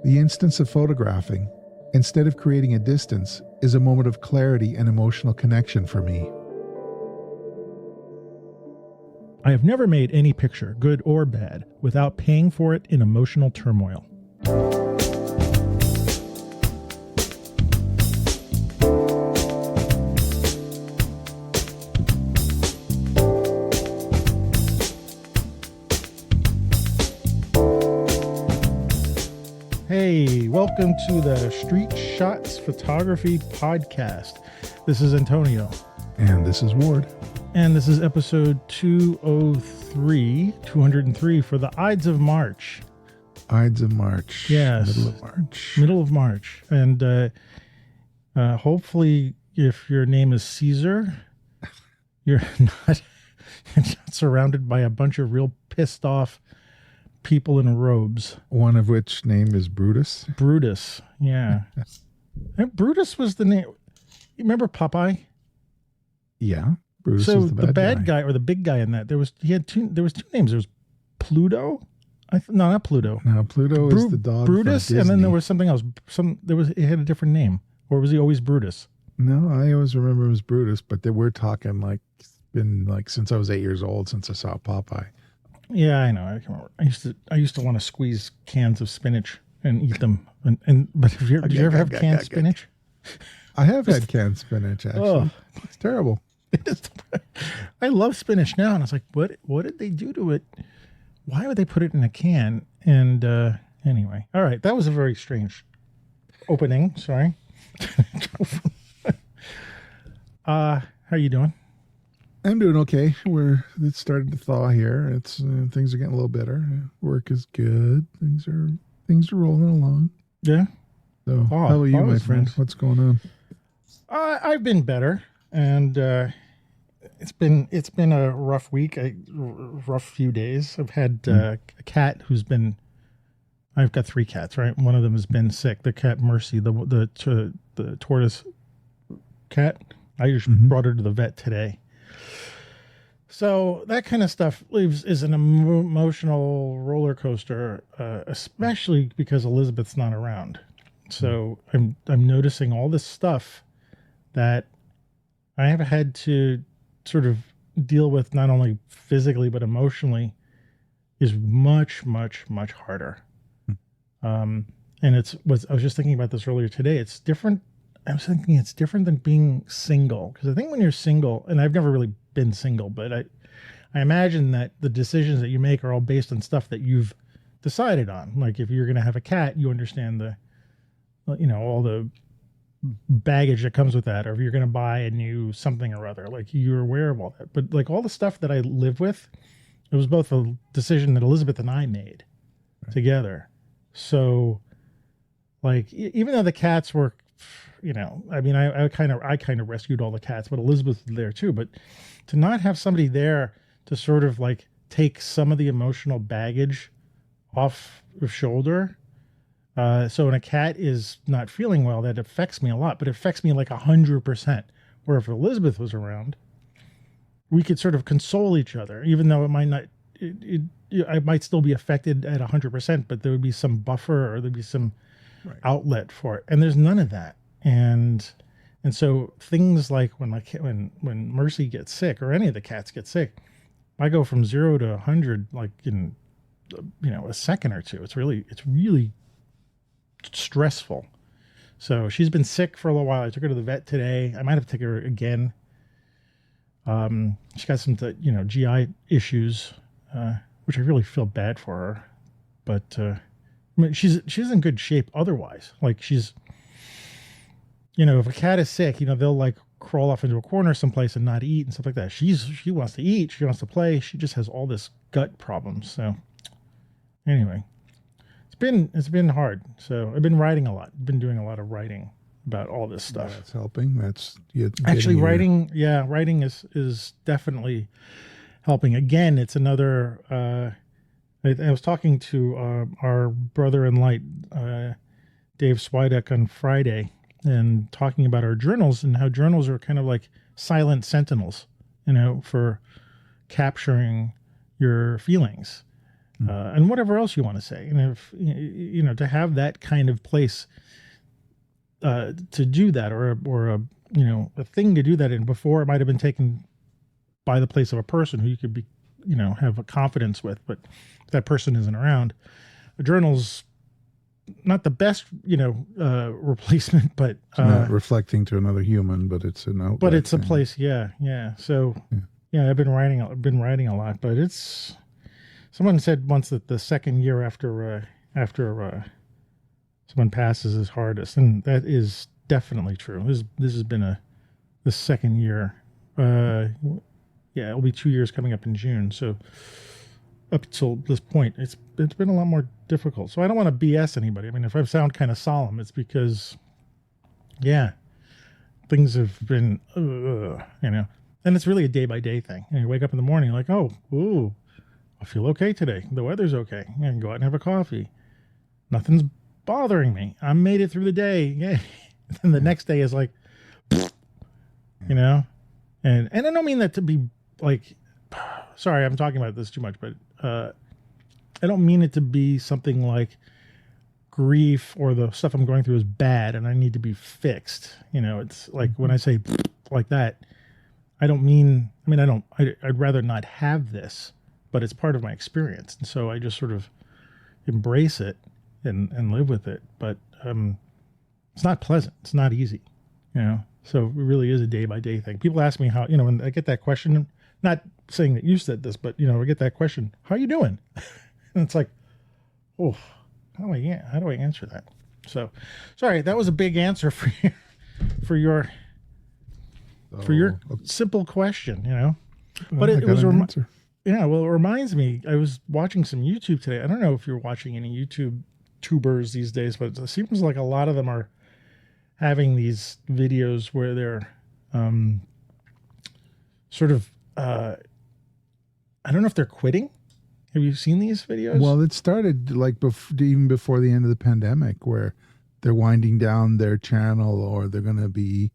The instance of photographing, instead of creating a distance, is a moment of clarity and emotional connection for me. I have never made any picture, good or bad, without paying for it in emotional turmoil. Hey, welcome to the Street Shots Photography Podcast. This is Antonio. And this is Ward. And this is episode 203 for the Ides of March. Ides of March. Yes. Middle of March. Middle of March. And hopefully, if your name is Caesar, you're not surrounded by a bunch of real pissed off people in robes. One of which name is Brutus. Brutus, yeah. And Brutus was the name. You remember Popeye? Yeah. Brutus So was the bad guy or the big guy in that, there was two names. There was Pluto. No, not Pluto. No, Pluto is the dog. Brutus, from and then Disney. there was something else. It had a different name. Or was he always Brutus? No, I always remember it was Brutus, but we're talking like it's been like since I was 8 years old since I saw Popeye. Yeah, I know. I can remember. I used to want to squeeze cans of spinach and eat them. But did you ever have canned spinach? I have had canned spinach, actually. Oh. It's terrible. I love spinach now, and I was like, what did they do to it? Why would they put it in a can? And anyway, all right, that was a very strange opening. Sorry. How are you doing? I'm doing okay. It's started to thaw here. It's things are getting a little better. Work is good. Things are rolling along. Yeah. So, how about you, my friend? Nice. What's going on? I've been better, and it's been a rough week, rough few days. I've had a cat who's been. I've got 3 cats, right? One of them has been sick. The cat Mercy, the tortoise cat. I just brought her to the vet today. So that kind of stuff is an emotional roller coaster, especially because Elizabeth's not around. So I'm noticing all this stuff that I have had to sort of deal with, not only physically but emotionally, is much, much, much harder. And I was just thinking about this earlier today. It's different. I was thinking it's different than being single, because I think when you're single, and I've never really been single, but I imagine that the decisions that you make are all based on stuff that you've decided on. Like if you're going to have a cat, you understand all the baggage that comes with that, or if you're going to buy a new something or other, like you're aware of all that. But like all the stuff that I live with, it was both a decision that Elizabeth and I made together. So like, even though the cats were, I kind of rescued all the cats, but Elizabeth was there too. But to not have somebody there to sort of like take some of the emotional baggage off your shoulder. So when a cat is not feeling well, that affects me a lot, but it affects me like 100%. Where if Elizabeth was around, we could sort of console each other, even though it might not, I might still be affected at 100%, but there would be some buffer or there'd be some outlet for it. And there's none of that. And so things like when Mercy gets sick, or any of the cats get sick, I go from 0 to 100 like in a second or two. It's really stressful. So she's been sick for a little while. I took her to the vet today. I might have to take her again. She's got some GI issues, which I really feel bad for her. But she's in good shape otherwise. Like she's, if a cat is sick, they'll like crawl off into a corner someplace and not eat and stuff like that. She wants to eat. She wants to play. She just has all this gut problems. So anyway, it's been hard. So I've been writing a lot. I've been doing a lot of writing about all this stuff. That's helping. That's actually writing. Yeah, writing is definitely helping. Again, it's another. I was talking to our brother in light, Dave Swidek, on Friday, and talking about our journals and how journals are kind of like silent sentinels, for capturing your feelings. and whatever else you want to say. And if to have that kind of place to do that, or a thing to do that in, before it might have been taken by the place of a person who you could be, have a confidence with, but if that person isn't around, a journal's not the best, replacement, but it's not reflecting to another human, but it's an outlet. But it's a place, yeah. So I've been writing a lot, but it's. Someone said once that the second year after someone passes is hardest, and that is definitely true. This has been the second year. It'll be 2 years coming up in June. So up until this point, it's been a lot more difficult. So I don't want to BS anybody. I mean, if I sound kind of solemn, it's because, things have been, and it's really a day by day thing. And you wake up in the morning like, I feel okay today. The weather's okay. I can go out and have a coffee. Nothing's bothering me. I made it through the day. Yeah. And the next day is like, and I don't mean that to be like, sorry, I'm talking about this too much, but I don't mean it to be something like grief or the stuff I'm going through is bad and I need to be fixed. It's like when I say like that, I'd rather not have this, but it's part of my experience. And so I just sort of embrace it and live with it. But it's not pleasant. It's not easy, So it really is a day by day thing. People ask me how, when I get that question, not saying that you said this, but I get that question, how are you doing? And it's like, how do I answer that? So, sorry, that was a big answer for your simple question, But it was answer. Yeah, well, it reminds me, I was watching some YouTube today. I don't know if you're watching any YouTube tubers these days, but it seems like a lot of them are having these videos where they're sort of, I don't know if they're quitting. Have you seen these videos? Well, it started like even before the end of the pandemic, where they're winding down their channel, or they're going to be,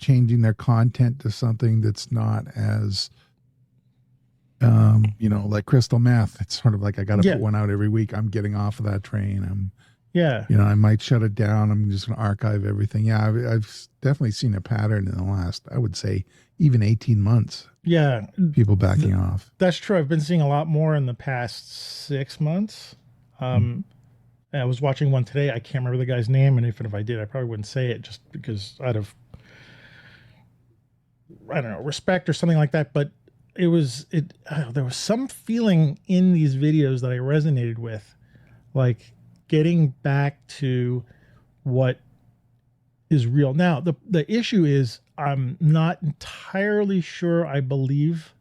changing their content to something that's not as, like crystal meth. It's sort of like, I got to put one out every week. I'm getting off of that train. I might shut it down. I'm just going to archive everything. Yeah, I've definitely seen a pattern in the last, I would say, even 18 months. Yeah. People backing off. That's true. I've been seeing a lot more in the past 6 months. I was watching one today. I can't remember the guy's name. And even if I did, I probably wouldn't say it just because out of, I don't know, respect or something like that. But there was some feeling in these videos that I resonated with, like getting back to what is real. Now, the issue is I'm not entirely sure I believe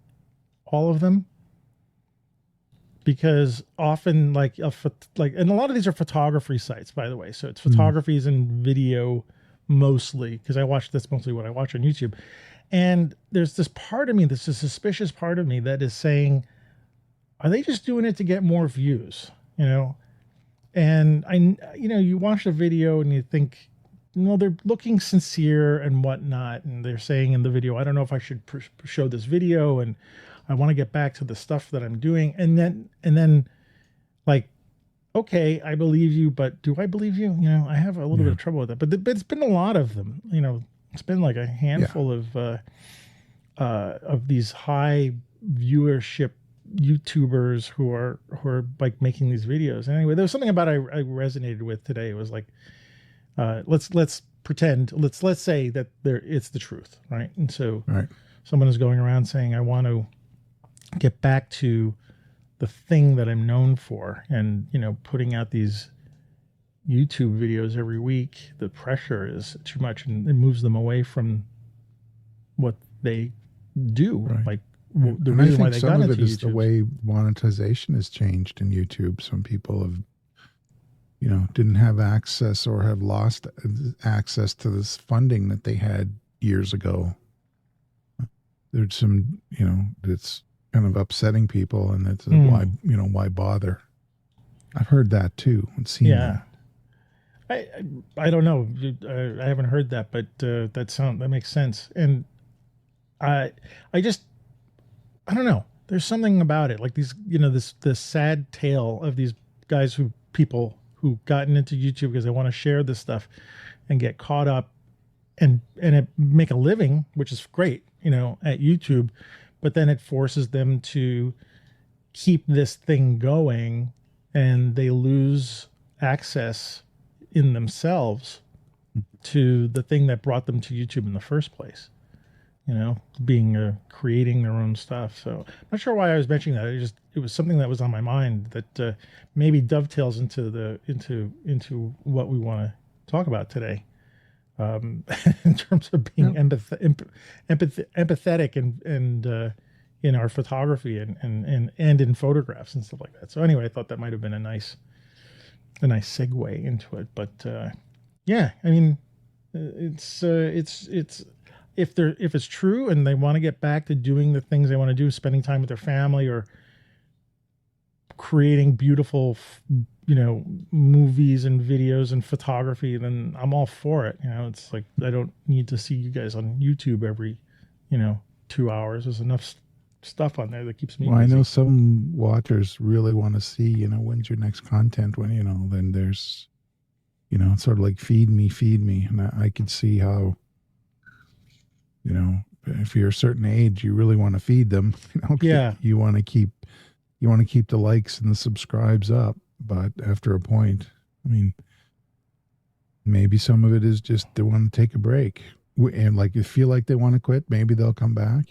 all of them, because often and a lot of these are photography sites, by the way. So it's photographies and video mostly, because that's mostly what I watch on YouTube. And there's this part of me, this is a suspicious part of me that is saying, are they just doing it to get more views? And you watch the video and you think, no, they're looking sincere and whatnot. And they're saying in the video, I don't know if I should show this video, and I want to get back to the stuff that I'm doing. And then like, okay, I believe you, but do I believe you? I have a little bit of trouble with that, but it's been a lot of them, it's been like a handful of these high viewership YouTubers who are like making these videos. And anyway, there was something about I resonated with today. It was like, let's pretend, let's say that it's the truth, right? And so someone is going around saying, I want to get back to the thing that I'm known for, and putting out these YouTube videos every week. The pressure is too much, and it moves them away from what they do. Right. Like the reason why they got into YouTube. Some of it is the way monetization has changed in YouTube. Some people have, didn't have access or have lost access to this funding that they had years ago. There's some, it's kind of upsetting people, and that's why bother? I've heard that too and seen that. I don't know. I haven't heard that, but that makes sense. And I don't know. there's something about it, like these, this sad tale of these guys people who gotten into YouTube because they want to share this stuff and get caught up and make a living, which is great, at YouTube, but then it forces them to keep this thing going, and they lose access in themselves to the thing that brought them to YouTube in the first place. Being creating their own stuff. So I'm not sure why I was mentioning that. It was something that was on my mind that maybe dovetails into what we want to talk about today. In terms of being empathetic and in our photography and in photographs and stuff like that. So anyway, I thought that might have been a nice segue into it. But yeah, I mean, it's if it's true and they want to get back to doing the things they want to do, spending time with their family or creating beautiful, movies and videos and photography, then I'm all for it. It's like, I don't need to see you guys on YouTube every, 2 hours. There's enough stuff on there that keeps me busy. I know some watchers really want to see, when's your next content, when, then there's, it's sort of like feed me. And I could see how, if you're a certain age, you really want to feed them. Yeah. You want to keep the likes and the subscribes up. But after a point, I mean, maybe some of it is just they want to take a break. And like, you feel like they want to quit, maybe they'll come back.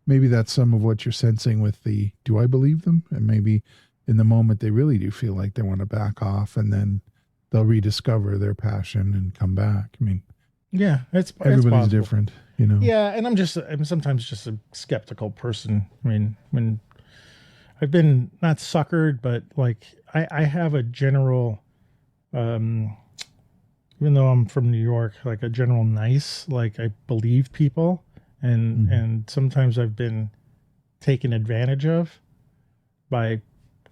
Maybe that's some of what you're sensing with the, do I believe them? And maybe in the moment they really do feel like they want to back off, and then they'll rediscover their passion and come back. I mean, yeah, everybody's different, Yeah, and I'm sometimes just a skeptical person. I mean, when I've been not suckered, but like I have a general, even though I'm from New York, like a general like I believe people, and sometimes I've been taken advantage of by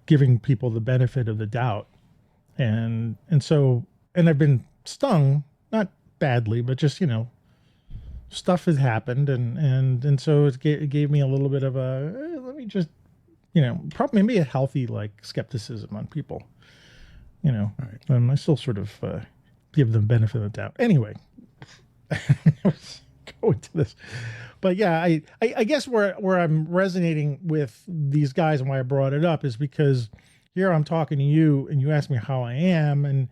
giving people the benefit of the doubt, and I've been stung, not badly, but just stuff has happened, and so it gave me a little bit of a let me just probably maybe a healthy like skepticism on people. Right. I still sort of give them benefit of the doubt. Anyway, go into this, but yeah, I guess where I'm resonating with these guys and why I brought it up is because here I'm talking to you and you asked me how I am,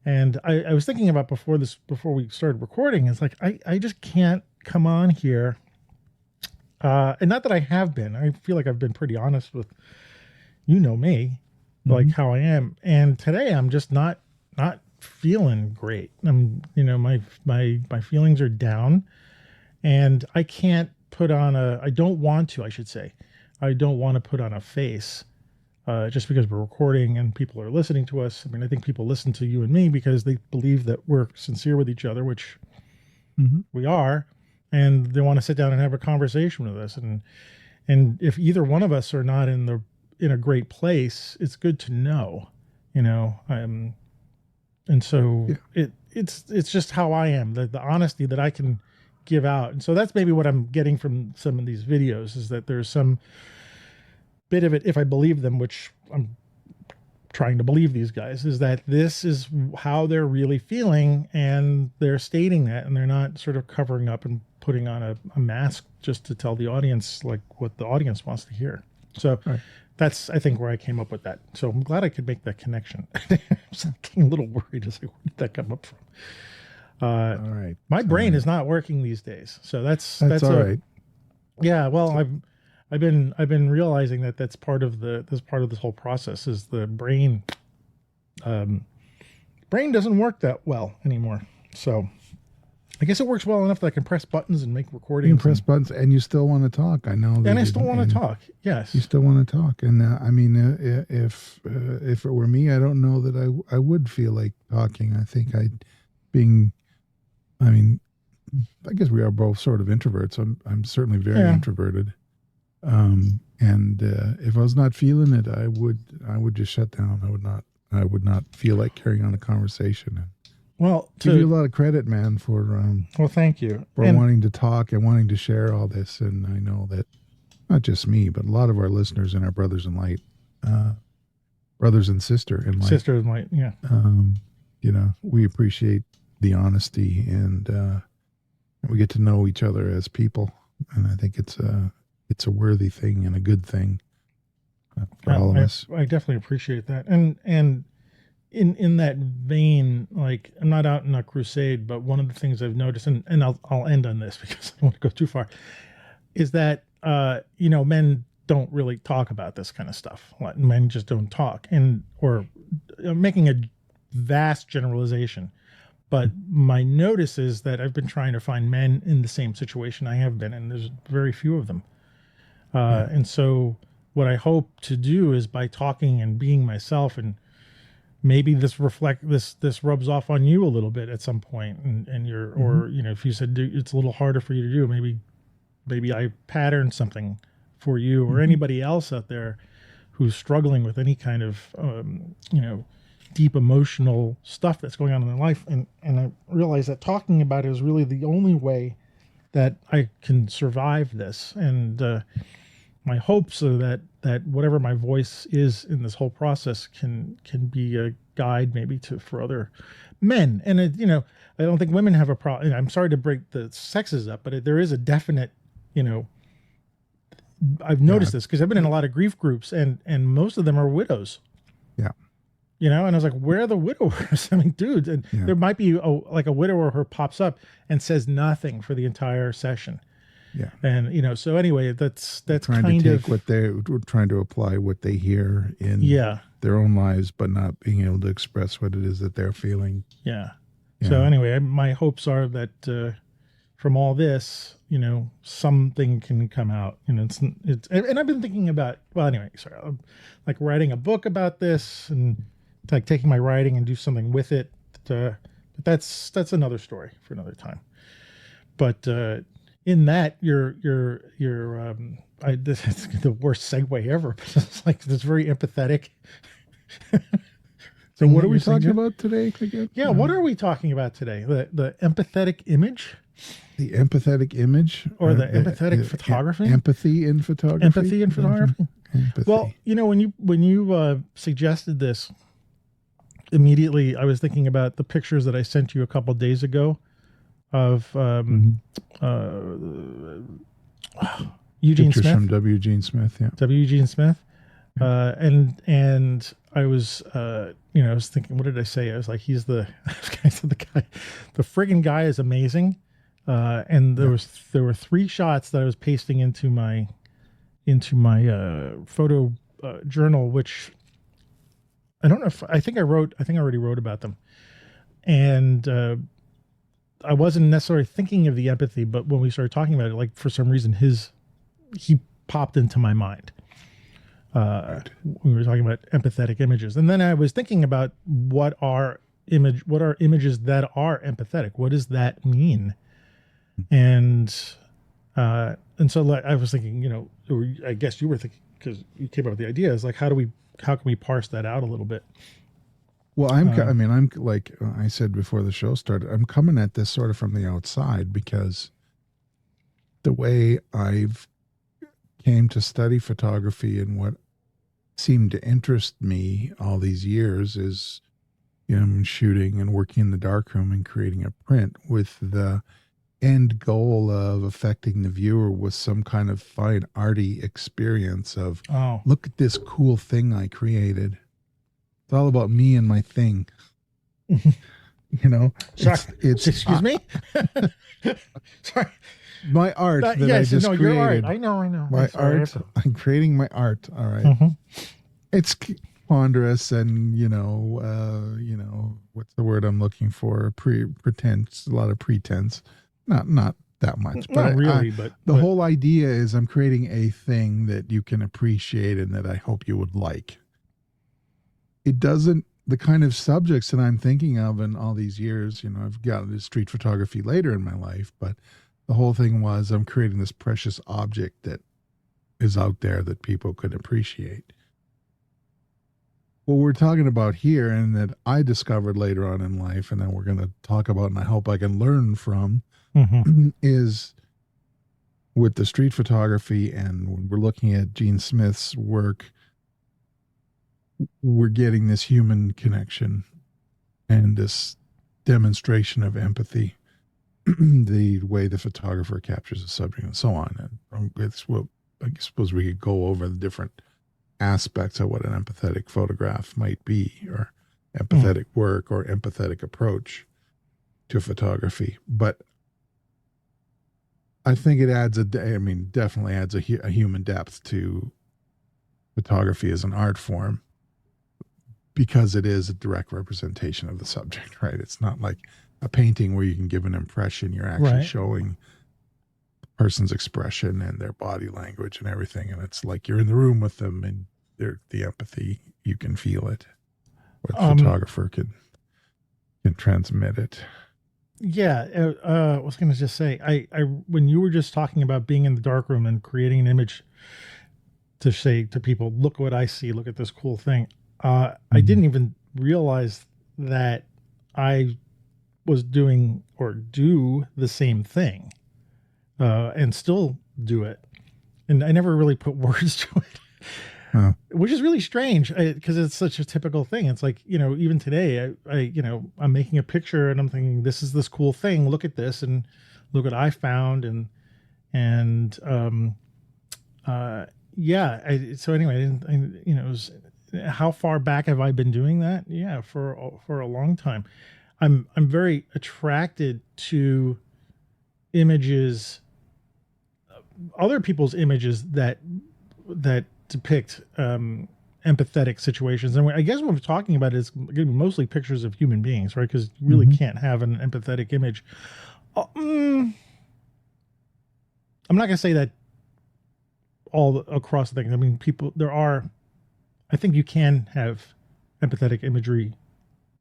and I was thinking about before we started recording. It's like I just can't come on here. And not that I have been. I feel like I've been pretty honest with, me, like how I am. And today I'm just not feeling great. I'm, my feelings are down, and I can't put on I don't want to, I should say. I don't want to put on a face just because we're recording and people are listening to us. I mean, I think people listen to you and me because they believe that we're sincere with each other, which we are. And they want to sit down and have a conversation with us. And if either one of us are not in a great place, it's good to know, and so it's just how I am, the honesty that I can give out. And so that's maybe what I'm getting from some of these videos, is that there's some bit of it, if I believe them, which I'm trying to believe these guys, is that this is how they're really feeling, and they're stating that, and they're not sort of covering up and putting on a mask just to tell the audience like what the audience wants to hear. So that's, I think, where I came up with that. So I'm glad I could make that connection. I was getting a little worried as where did that come up from? All right. My brain is not working these days, so that's all right. Yeah, well, I've been realizing that that's part of this whole process, is the brain doesn't work that well anymore. So I guess it works well enough that I can press buttons and make recordings. You can press buttons, and you still want to talk. I know. And I still want to talk. Yes. You still want to talk. And I mean, if it were me, I don't know that I would feel like talking. I think I guess we are both sort of introverts. I'm certainly very introverted. And if I was not feeling it, I would just shut down. I would not feel like carrying on a conversation. Well, give you a lot of credit, man, for well, thank you for wanting to talk and wanting to share all this. And I know that not just me, but a lot of our listeners and our brothers in light, brothers and sister in light. Sister in light, yeah. We appreciate the honesty, and we get to know each other as people. And I think it's a worthy thing and a good thing for all of us. I definitely appreciate that. And in that vein, like, I'm not out in a crusade, but one of the things I've noticed, and I'll end on this because I don't want to go too far, is that men don't really talk about this kind of stuff. Men just don't talk, or making a vast generalization. But my notice is that I've been trying to find men in the same situation I have been, and there's very few of them. And so what I hope to do is, by talking and being myself, and maybe this rubs off on you a little bit at some point, and you're, or if you said it's a little harder for you to do, maybe I pattern something for you or anybody else out there who's struggling with any kind of deep emotional stuff that's going on in their life, and I realize that talking about it is really the only way that I can survive this. And my hopes are that whatever my voice is in this whole process can be a guide maybe for other men. And I don't think women have a problem. I'm sorry to break the sexes up, but there is a definite, I've noticed this because I've been in a lot of grief groups, and most of them are widows. Yeah. And I was like, where are the widowers? I mean, dude, and there might be a widower who pops up and says nothing for the entire session. Yeah. And, so anyway, that's trying kind to of take what they're trying to apply what they hear in their own lives, but not being able to express what it is that they're feeling. Yeah. So anyway, my hopes are that from all this, something can come out. It's and I've been thinking about, I'm like writing a book about this, and like taking my writing and do something with it. But that's another story for another time. But in that, you're this is the worst segue ever. But it's like this very empathetic. So what are we talking about today again? Yeah, what are we talking about today? The empathetic image? The empathetic image? Or the empathetic photography? Empathy in photography? Empathy in photography? Empathy. Well, when you suggested this, immediately I was thinking about the pictures that I sent you a couple of days ago of Eugene Pictures Smith. from W. Eugene Smith, yeah. W. Eugene Smith. And I was, I was thinking, what did I say? I was like, he's the friggin' guy is amazing. And there were 3 shots that I was pasting into my photo journal, which I don't know if I think I already wrote about them. And I wasn't necessarily thinking of the empathy, but when we started talking about it, like for some reason he popped into my mind. We were talking about empathetic images, and then I was thinking about what are images that are empathetic. What does that mean? And so like, I was thinking, I guess you were thinking, because you came up with the idea, is like, how can we parse that out a little bit? Well, I'm like I said before the show started, I'm coming at this sort of from the outside, because the way I've came to study photography and what seemed to interest me all these years is, shooting and working in the darkroom and creating a print with the end goal of affecting the viewer with some kind of fine arty experience of, look at this cool thing I created. It's all about me and my thing. Sorry. It's excuse me. Sorry. My art that I just created. Your art. I know. My art. I'm creating my art. All right. Mm-hmm. It's ponderous and, what's the word I'm looking for? Pretense. A lot of pretense. Not that much. Not really, but the whole idea is I'm creating a thing that you can appreciate and that I hope you would like. It doesn't, the kind of subjects that I'm thinking of in all these years, I've got into street photography later in my life, but the whole thing was I'm creating this precious object that is out there that people could appreciate. What we're talking about here, and that I discovered later on in life, and then we're going to talk about, and I hope I can learn from, is with the street photography, and when we're looking at Gene Smith's work, we're getting this human connection and this demonstration of empathy, the way the photographer captures the subject and so on. And it's what I suppose we could go over the different aspects of what an empathetic photograph might be, or empathetic work, or empathetic approach to photography. But I think it adds definitely adds a human depth to photography as an art form, because it is a direct representation of the subject, right? It's not like a painting where you can give an impression. You're actually showing the person's expression and their body language and everything. And it's like you're in the room with them, and the empathy, you can feel it. Or the photographer can transmit it. Yeah. I was going to just say, I when you were just talking about being in the darkroom and creating an image to say to people, look what I see, look at this cool thing. I didn't even realize that I was doing or do the same thing, and still do it. And I never really put words to it, which is really strange, because it's such a typical thing. It's like, even today, I'm making a picture and I'm thinking, this is this cool thing. Look at this, and look what I found. So anyway, it was, how far back have I been doing that? Yeah, for a long time. I'm very attracted to images, other people's images that depict empathetic situations. And I guess what we're talking about is going to be mostly pictures of human beings, right? Because you really can't have an empathetic image. I'm not going to say that all across the thing. I mean, I think you can have empathetic imagery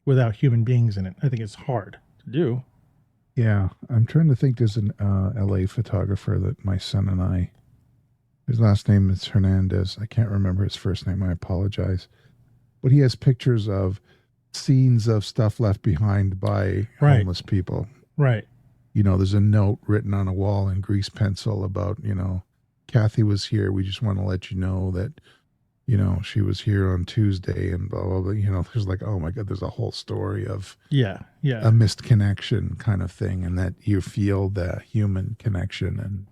without human beings in it. I think it's hard to do. Yeah. I'm trying to think. There's an LA photographer that my son and I, his last name is Hernandez. I can't remember his first name. I apologize. But he has pictures of scenes of stuff left behind by homeless people. Right. There's a note written on a wall in grease pencil about, Kathy was here. We just want to let you know that, she was here on Tuesday, and blah, blah, blah. There's like, oh my God, there's a whole story of a missed connection kind of thing. And that you feel the human connection and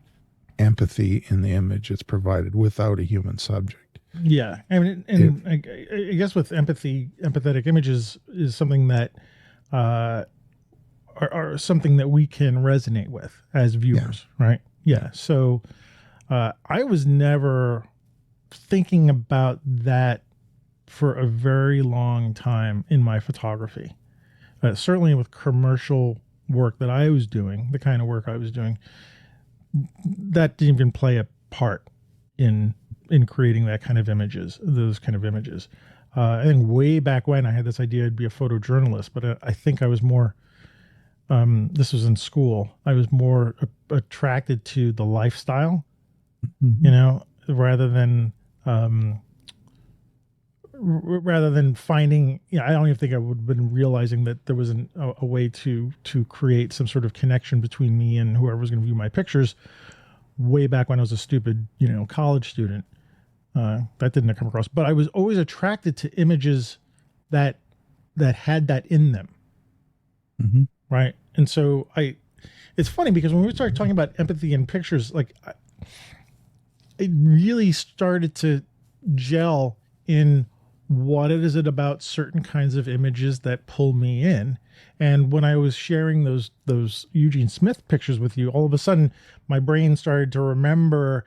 empathy in the image it's provided without a human subject. Yeah. I mean, I guess with empathetic images is something that are something that we can resonate with as viewers, right? Yeah. So I was never thinking about that for a very long time in my photography. Certainly with commercial work that I was doing, the kind of work I was doing, that didn't even play a part in creating those kind of images. I think way back when I had this idea I'd be a photojournalist, but I think I was more, this was in school, I was more attracted to the lifestyle, rather than finding, I don't even think I would have been realizing that there was a way to create some sort of connection between me and whoever was going to view my pictures way back when I was a stupid, college student. That didn't come across, but I was always attracted to images that had that in them. Right. And so it's funny because when we started talking about empathy in pictures, like it really started to gel in what is it about certain kinds of images that pull me in. And when I was sharing those Eugene Smith pictures with you, all of a sudden my brain started to remember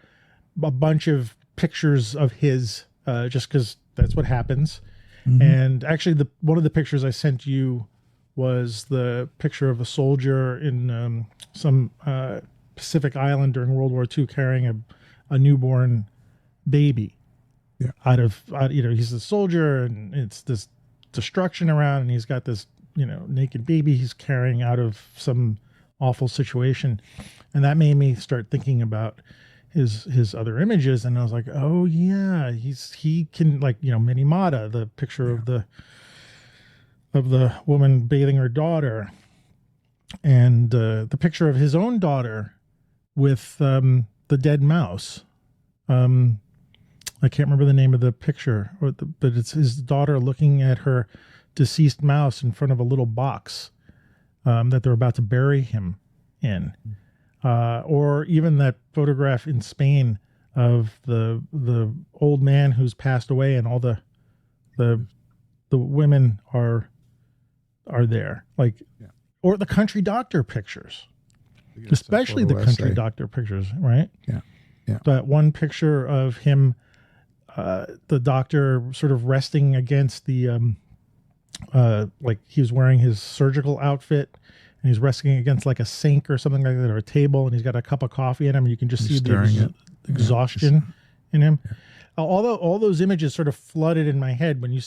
a bunch of pictures of his, just because that's what happens. And actually one of the pictures I sent you was the picture of a soldier in some Pacific island during World War II carrying a newborn baby. He's a soldier, and it's this destruction around, and he's got this, naked baby he's carrying out of some awful situation. And that made me start thinking about his other images. And I was like, oh yeah, he can, like, Minimata, the picture of the woman bathing her daughter, and the picture of his own daughter with the the dead mouse. I can't remember the name of the picture, but it's his daughter looking at her deceased mouse in front of a little box that they're about to bury him in. Or even that photograph in Spain of the old man who's passed away, and all the women are there, like, or the country doctor pictures, especially the country doctor pictures, right? Yeah. That one picture of him, the doctor sort of resting against the, like he was wearing his surgical outfit, and he's resting against like a sink or something like that, or a table, and he's got a cup of coffee in him, and you can just see the exhaustion in him. Yeah. Although all those images sort of flooded in my head when you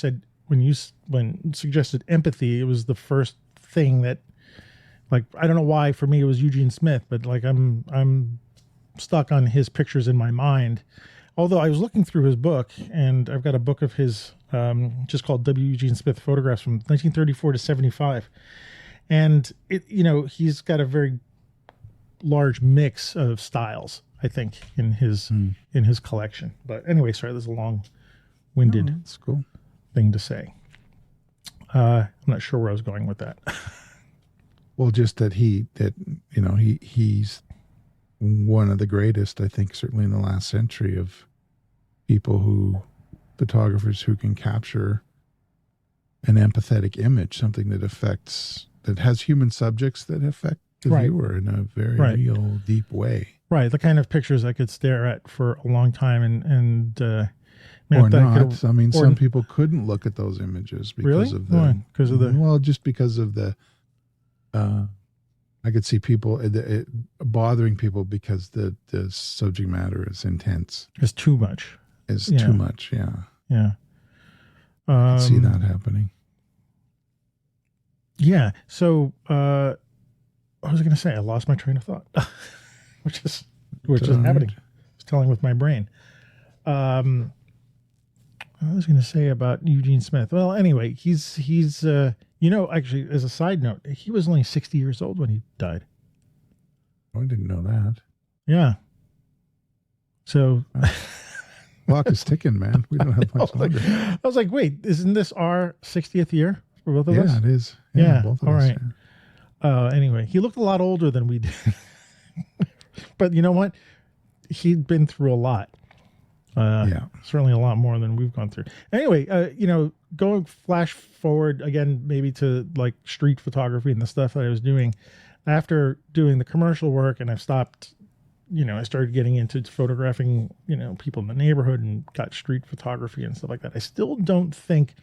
suggested empathy, it was the first thing that, like, I don't know why for me it was Eugene Smith, but like I'm stuck on his pictures in my mind. Although I was looking through his book, and I've got a book of his just called W. Eugene Smith Photographs from 1934 to 75. And he's got a very large mix of styles, I think, in his collection. But anyway, sorry, there's a long-winded that's cool thing to say. I'm not sure where I was going with that. Well, just that he's one of the greatest, I think, certainly in the last century, of photographers who can capture an empathetic image, something that has human subjects that affect the viewer in a very real, deep way. Right. The kind of pictures I could stare at for a long time and or not. Some people couldn't look at those images because of the, just because of the, I could see people bothering people because the subject matter is intense. It's too much. Too much. Yeah. Yeah. I see that happening. Yeah. So, what was I going to say? I lost my train of thought, which is happening. It's telling with my brain. I was going to say about Eugene Smith. Well, anyway, he's actually, as a side note, he was only 60 years old when he died. Oh, I didn't know that. Yeah. So clock is ticking, man. We don't have much longer. I was like, wait, isn't this our 60th year for both of us? Yeah, it is. Yeah. Both of all us, right. Anyway, he looked a lot older than we did. But you know what? He'd been through a lot. Certainly a lot more than we've gone through. Anyway, going flash forward again, maybe to like street photography and the stuff that I was doing after doing the commercial work, and I've stopped, I started getting into photographing, people in the neighborhood, and got street photography and stuff like that. I still don't think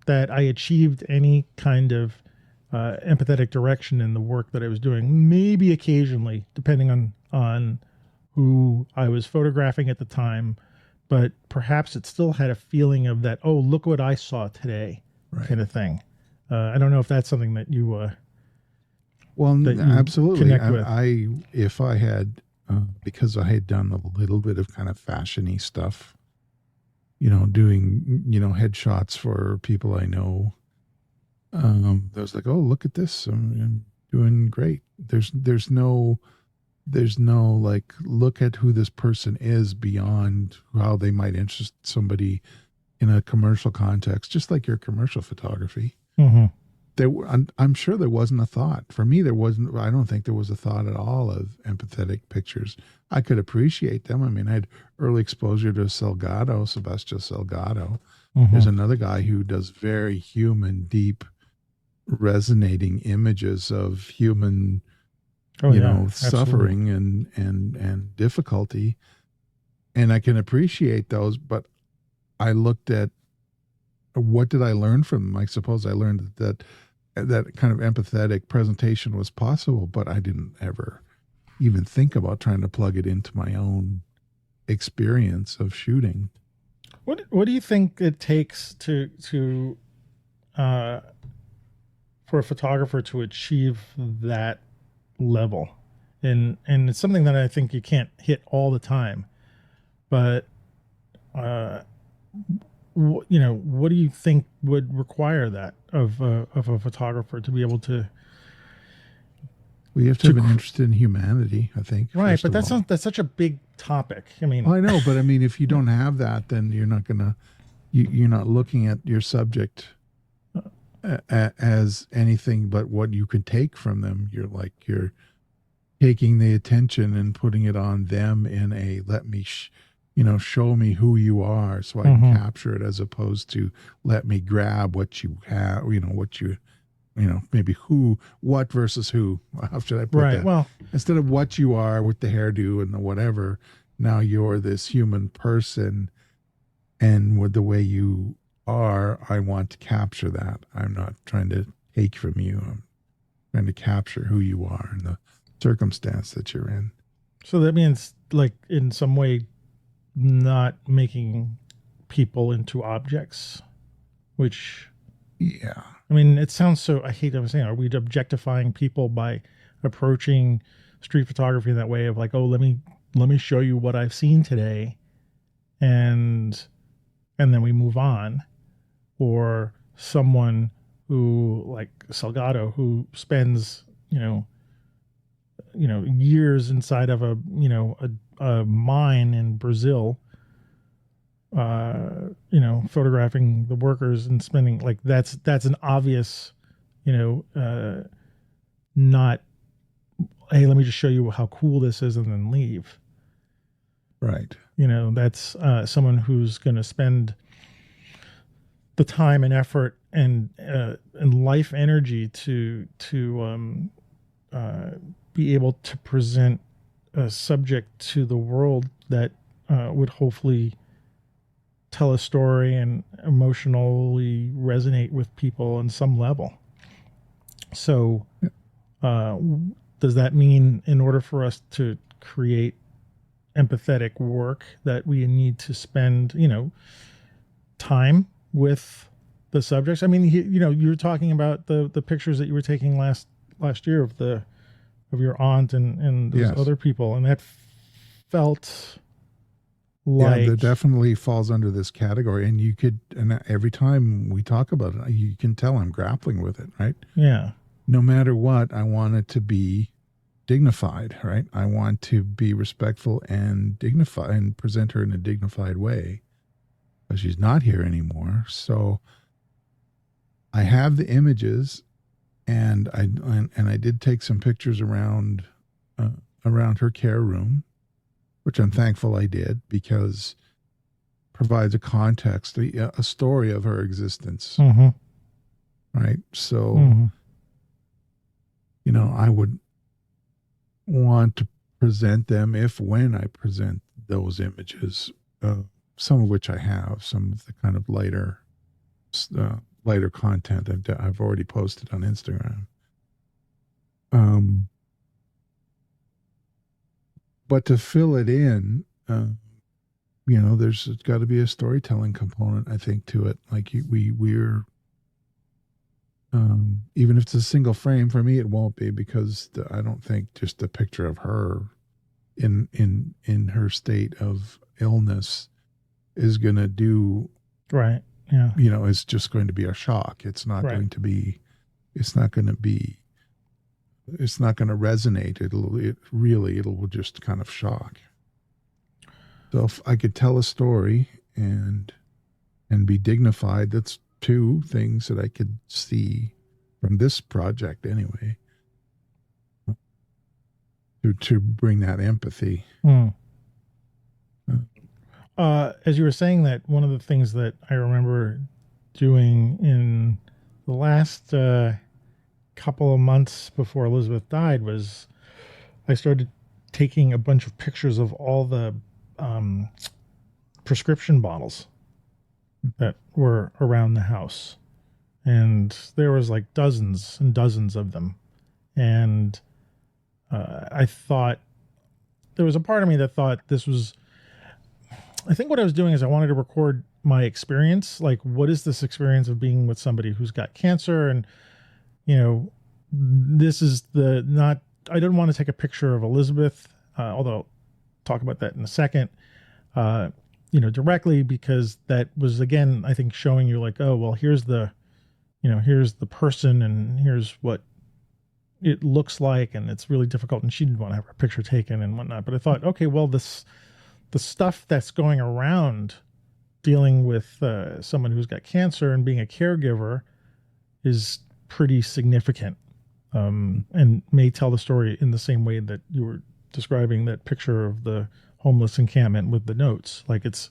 that I achieved any kind of empathetic direction in the work that I was doing. Maybe occasionally, depending on who I was photographing at the time, but perhaps it still had a feeling of that, oh, look what I saw today, kind of thing. I don't know if that's something that you absolutely connect with. If I had because I had done a little bit of kind of fashiony stuff, doing headshots for people I know. I was like, oh, look at this, I'm doing great. There's no like, look at who this person is beyond how they might interest somebody in a commercial context, just like your commercial photography. Mm-hmm. I'm sure there wasn't a thought. For me, I don't think there was a thought at all of empathetic pictures. I could appreciate them. I mean, I had early exposure to Sebastian Salgado. Mm-hmm. There's another guy who does very human, deep, resonating images of human suffering and difficulty. And I can appreciate those, but I looked at, what did I learn from them? I suppose I learned that kind of empathetic presentation was possible, but I didn't ever even think about trying to plug it into my own experience of shooting. What do you think it takes to for a photographer to achieve that level? And it's something that I think you can't hit all the time, but what do you think would require that of a photographer to be able to We have to have an interest in humanity, I think. Right, but that's such a big topic. I mean, I know, but I mean, if you don't have that, then you're not gonna, you're not looking at your subject as anything but what you can take from them. You're taking the attention and putting it on them in a let me, show me who you are so I can capture it, as opposed to let me grab what you have, maybe what versus who. How should I put that? Well, instead of what you are with the hairdo and the whatever, now you're this human person, and with the way you are, I want to capture that. I'm not trying to take from you. I'm trying to capture who you are and the circumstance that you're in. So that means, like, in some way, not making people into objects, which, yeah. I mean, it sounds so, I hate saying, are we objectifying people by approaching street photography in that way of like, oh, let me show you what I've seen today, and then we move on? Or someone who, like Salgado, who spends, years inside of a mine in Brazil, photographing the workers and spending, like, that's an obvious, not, hey, let me just show you how cool this is and then leave. Right. That's someone who's going to spend the time and effort and life energy to be able to present a subject to the world that would hopefully tell a story and emotionally resonate with people on some level. So does that mean, in order for us to create empathetic work, that we need to spend, time with the subjects? I mean, you were talking about the pictures that you were taking last year of your aunt and those other people, and that felt like, that definitely falls under this category. And every time we talk about it, you can tell I'm grappling with it, right? Yeah. No matter what, I want it to be dignified, right? I want to be respectful and dignified and present her in a dignified way, but she's not here anymore. So I have the images, and I did take some pictures around her care room, which I'm thankful I did, because it provides a context, a story of her existence. Right. So, I would want to present them, when I present those images, some of which I have, some of the kind of lighter content I've already posted on Instagram. But to fill it in, there's got to be a storytelling component, I think, to it. Like we're even if it's a single frame, for me it won't be, because I don't think just a picture of her in her state of illness is going to do right. Yeah. It's just going to be a shock. It's not going to be. It's not going to resonate. It will just kind of shock. So if I could tell a story and be dignified, that's two things that I could see from this project anyway, to bring that empathy. As you were saying that, one of the things that I remember doing in the last couple of months before Elizabeth died was I started taking a bunch of pictures of all the prescription bottles that were around the house. And there was like dozens and dozens of them. And I thought, there was a part of me that thought this was, I think what I was doing is I wanted to record my experience. Like, what is this experience of being with somebody who's got cancer? And, this is I didn't want to take a picture of Elizabeth, although I'll talk about that in a second, directly, because that was, again, I think showing you like, oh, well, here's the person, and here's what it looks like, and it's really difficult, and she didn't want to have her picture taken and whatnot. But I thought, okay, well, the stuff that's going around dealing with someone who's got cancer and being a caregiver is pretty significant, and may tell the story in the same way that you were describing that picture of the homeless encampment with the notes. Like, it's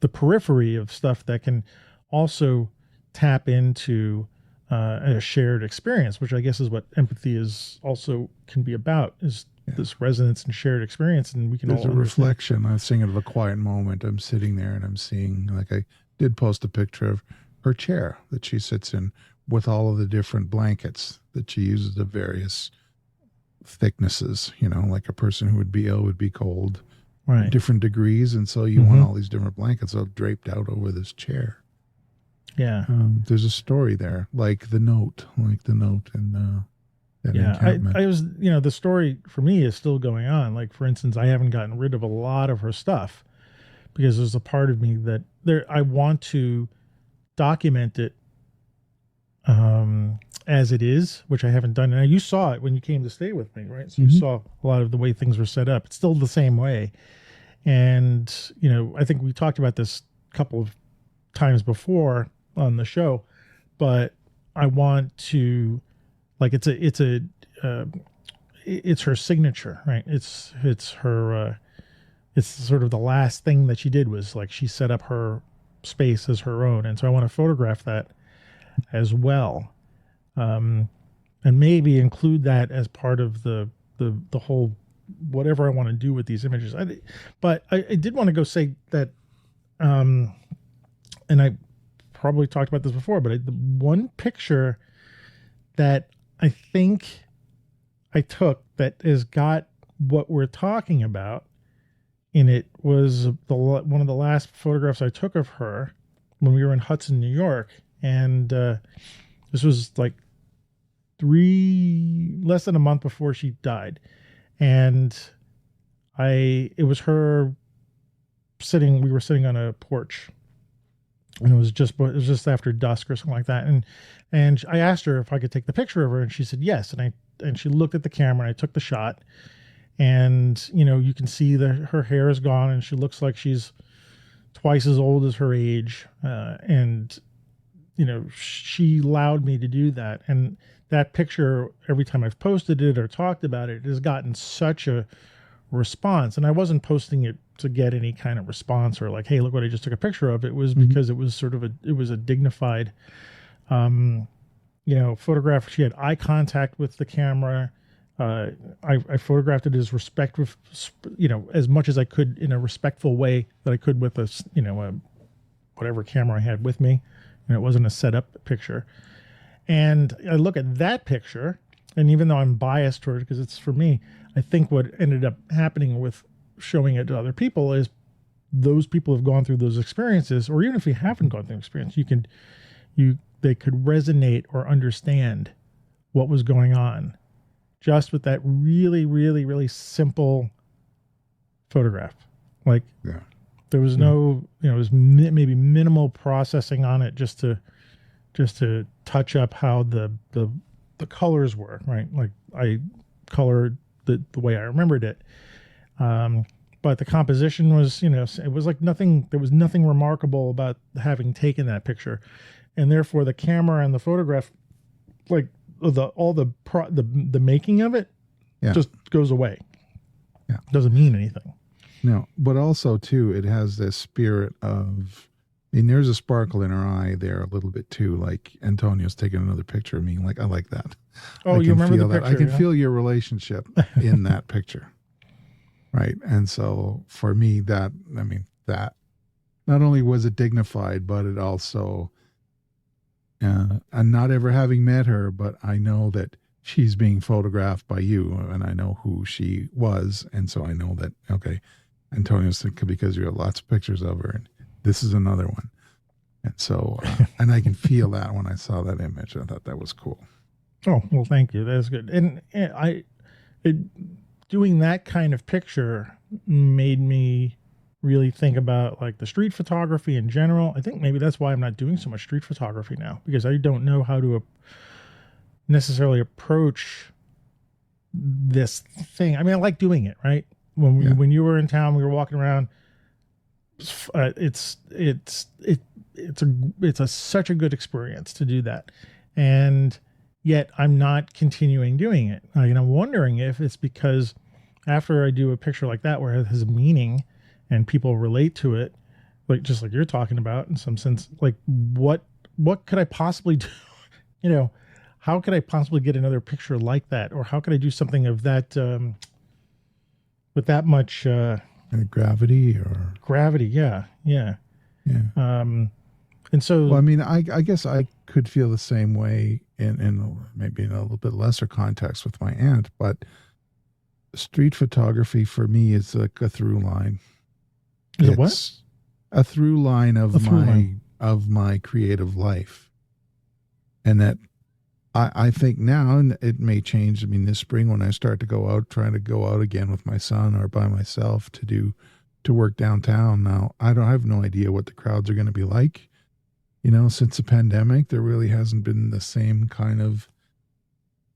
the periphery of stuff that can also tap into a shared experience, which I guess is what empathy is also can be about, is this resonance and shared experience. And we can There's all a reflection. I was thinking of a quiet moment. I'm sitting there and I'm seeing, like, I did post a picture of her chair that she sits in with all of the different blankets that she uses of various thicknesses, like a person who would be ill would be cold, right, different degrees. And so you want all these different blankets all draped out over this chair. Yeah. There's a story there, like the note and that encampment. I was, the story for me is still going on. Like, for instance, I haven't gotten rid of a lot of her stuff because there's a part of me that I want to document it as it is, which I haven't done. And you saw it when you came to stay with me, right? So you saw a lot of the way things were set up. It's still the same way. And, I think we talked about this a couple of times before on the show, but I want to, like, it's her signature, right? It's her, it's sort of the last thing that she did was, like, she set up her space as her own. And so I want to photograph that as well. And maybe include that as part of the whole, whatever I want to do with these images. But I did want to go say that, and I probably talked about this before, but the one picture that I think I took that has got what we're talking about in it was one of the last photographs I took of her when we were in Hudson, New York. And this was like less than a month before she died. And it was her we were sitting on a porch, and it was just after dusk or something like that. And I asked her if I could take the picture of her, and she said yes. And she looked at the camera, and I took the shot. And, you can see that her hair is gone, and she looks like she's twice as old as her age. And, she allowed me to do that. And that picture, every time I've posted it or talked about it, has gotten such a response. And I wasn't posting it to get any kind of response or like, hey, look what I just took a picture of. It was because it was sort of it was a dignified, photograph. She had eye contact with the camera. I photographed it as as much as I could in a respectful way that I could with whatever camera I had with me. And it wasn't a set up picture. And I look at that picture, and even though I'm biased toward it because it's for me, I think what ended up happening with showing it to other people is those people have gone through those experiences, or even if you haven't gone through experience, they could resonate or understand what was going on just with that really, really, really simple photograph. Like, there was no, it was maybe minimal processing on it just to touch up how the colors were, right? Like, I colored the way I remembered it. But the composition was, it was like nothing, there was nothing remarkable about having taken that picture. And therefore the camera and the photograph, like the making of it just goes away. Yeah. Doesn't mean anything. No, but also too, it has this spirit of, there's a sparkle in her eye there a little bit too. Like, Antonio's taking another picture of me. Like, I like that. Oh, you remember the picture? I can feel your relationship in that picture. Right. And so for me, that not only was it dignified, but it also, and not ever having met her, but I know that she's being photographed by you, and I know who she was. And so I know that, okay, Antonio's thinking, because you have lots of pictures of her, and this is another one. And so, and I can feel that when I saw that image. I thought that was cool. Oh, well, thank you. That's good. And doing that kind of picture made me really think about like the street photography in general. I think maybe that's why I'm not doing so much street photography now, because I don't know how to necessarily approach this thing. I mean, I like doing it, right? When you were in town, we were walking around. It's such a good experience to do that, and yet I'm not continuing doing it. And I'm wondering if it's because after I do a picture like that where it has meaning and people relate to it, like just like you're talking about in some sense, like what could I possibly do? How could I possibly get another picture like that, or how could I do something of that with that much gravity or gravity? Yeah. And so, well, I mean, I guess I could feel the same way in maybe in a little bit lesser context with my aunt, but street photography for me is like a through line. Is it what? A through line of my creative life, and that I think now, and it may change. I mean, this spring when I start to go out, trying to go out again with my son or by myself to work downtown. Now I have no idea what the crowds are going to be like. Since the pandemic, there really hasn't been the same kind of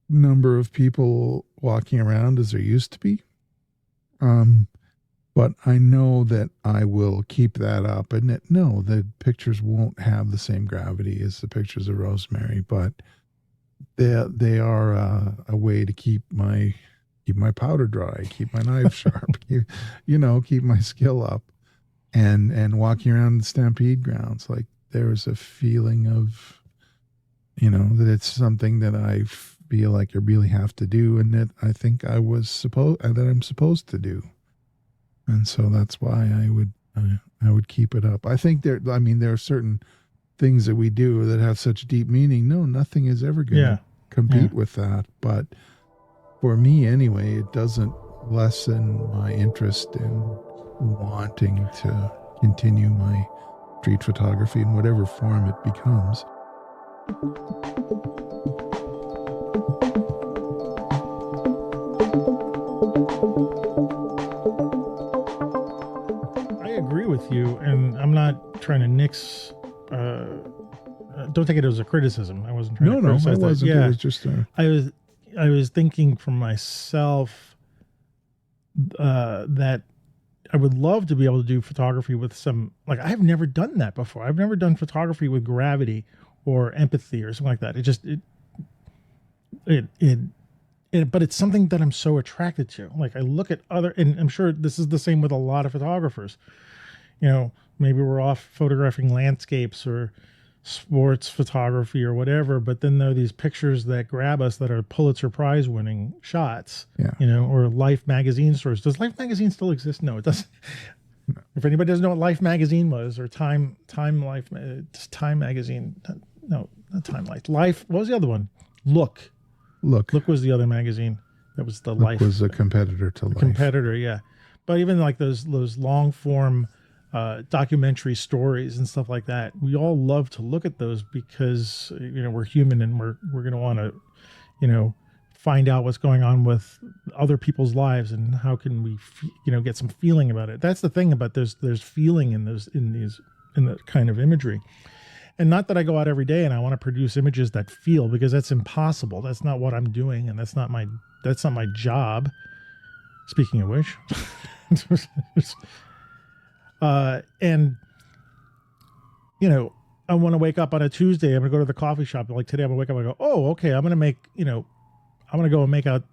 number of people walking around as there used to be. But I know that I will keep that up, and the pictures won't have the same gravity as the pictures of Rosemary, but they are a way to keep my powder dry, keep my knife sharp, keep my skill up, and walking around the Stampede grounds, like there's a feeling of, that it's something that I feel like I really have to do, and that I think that I'm supposed to do, and so that's why I would keep it up. I think there are certain things that we do that have such deep meaning. No, nothing is ever going to compete with that. But for me anyway, it doesn't lessen my interest in wanting to continue my street photography in whatever form it becomes. I agree with you, and I'm not trying to nix. Don't take it as a criticism. I wasn't trying to criticize it wasn't. That. Yeah, it was just I was thinking for myself that I would love to be able to do photography with some, like, I've never done that before. I've never done photography with gravity or empathy or something like that. But it's something that I'm so attracted to. Like, I look at and I'm sure this is the same with a lot of photographers. Maybe we're off photographing landscapes or sports photography or whatever, but then there are these pictures that grab us that are Pulitzer Prize winning shots, or Life magazine stories. Does Life magazine still exist? No, it doesn't. No. If anybody doesn't know what Life magazine was, or Time magazine, no, not Time Life. What was the other one? Look was the other magazine. That was the Life. Was a competitor to Life. Competitor, yeah. But even like those long form documentary stories and stuff like that, we all love to look at those because we're human, and we're going to want to find out what's going on with other people's lives, and how can we get some feeling about it. That's the thing about there's feeling in that kind of imagery. And not that I go out every day and I want to produce images that feel, because that's impossible. That's not what I'm doing, and that's not my job. Speaking of which, and I want to wake up on a Tuesday. I'm gonna go to the coffee shop. Like today, I'm gonna wake up and go, oh, okay, I'm gonna make I'm gonna go and make out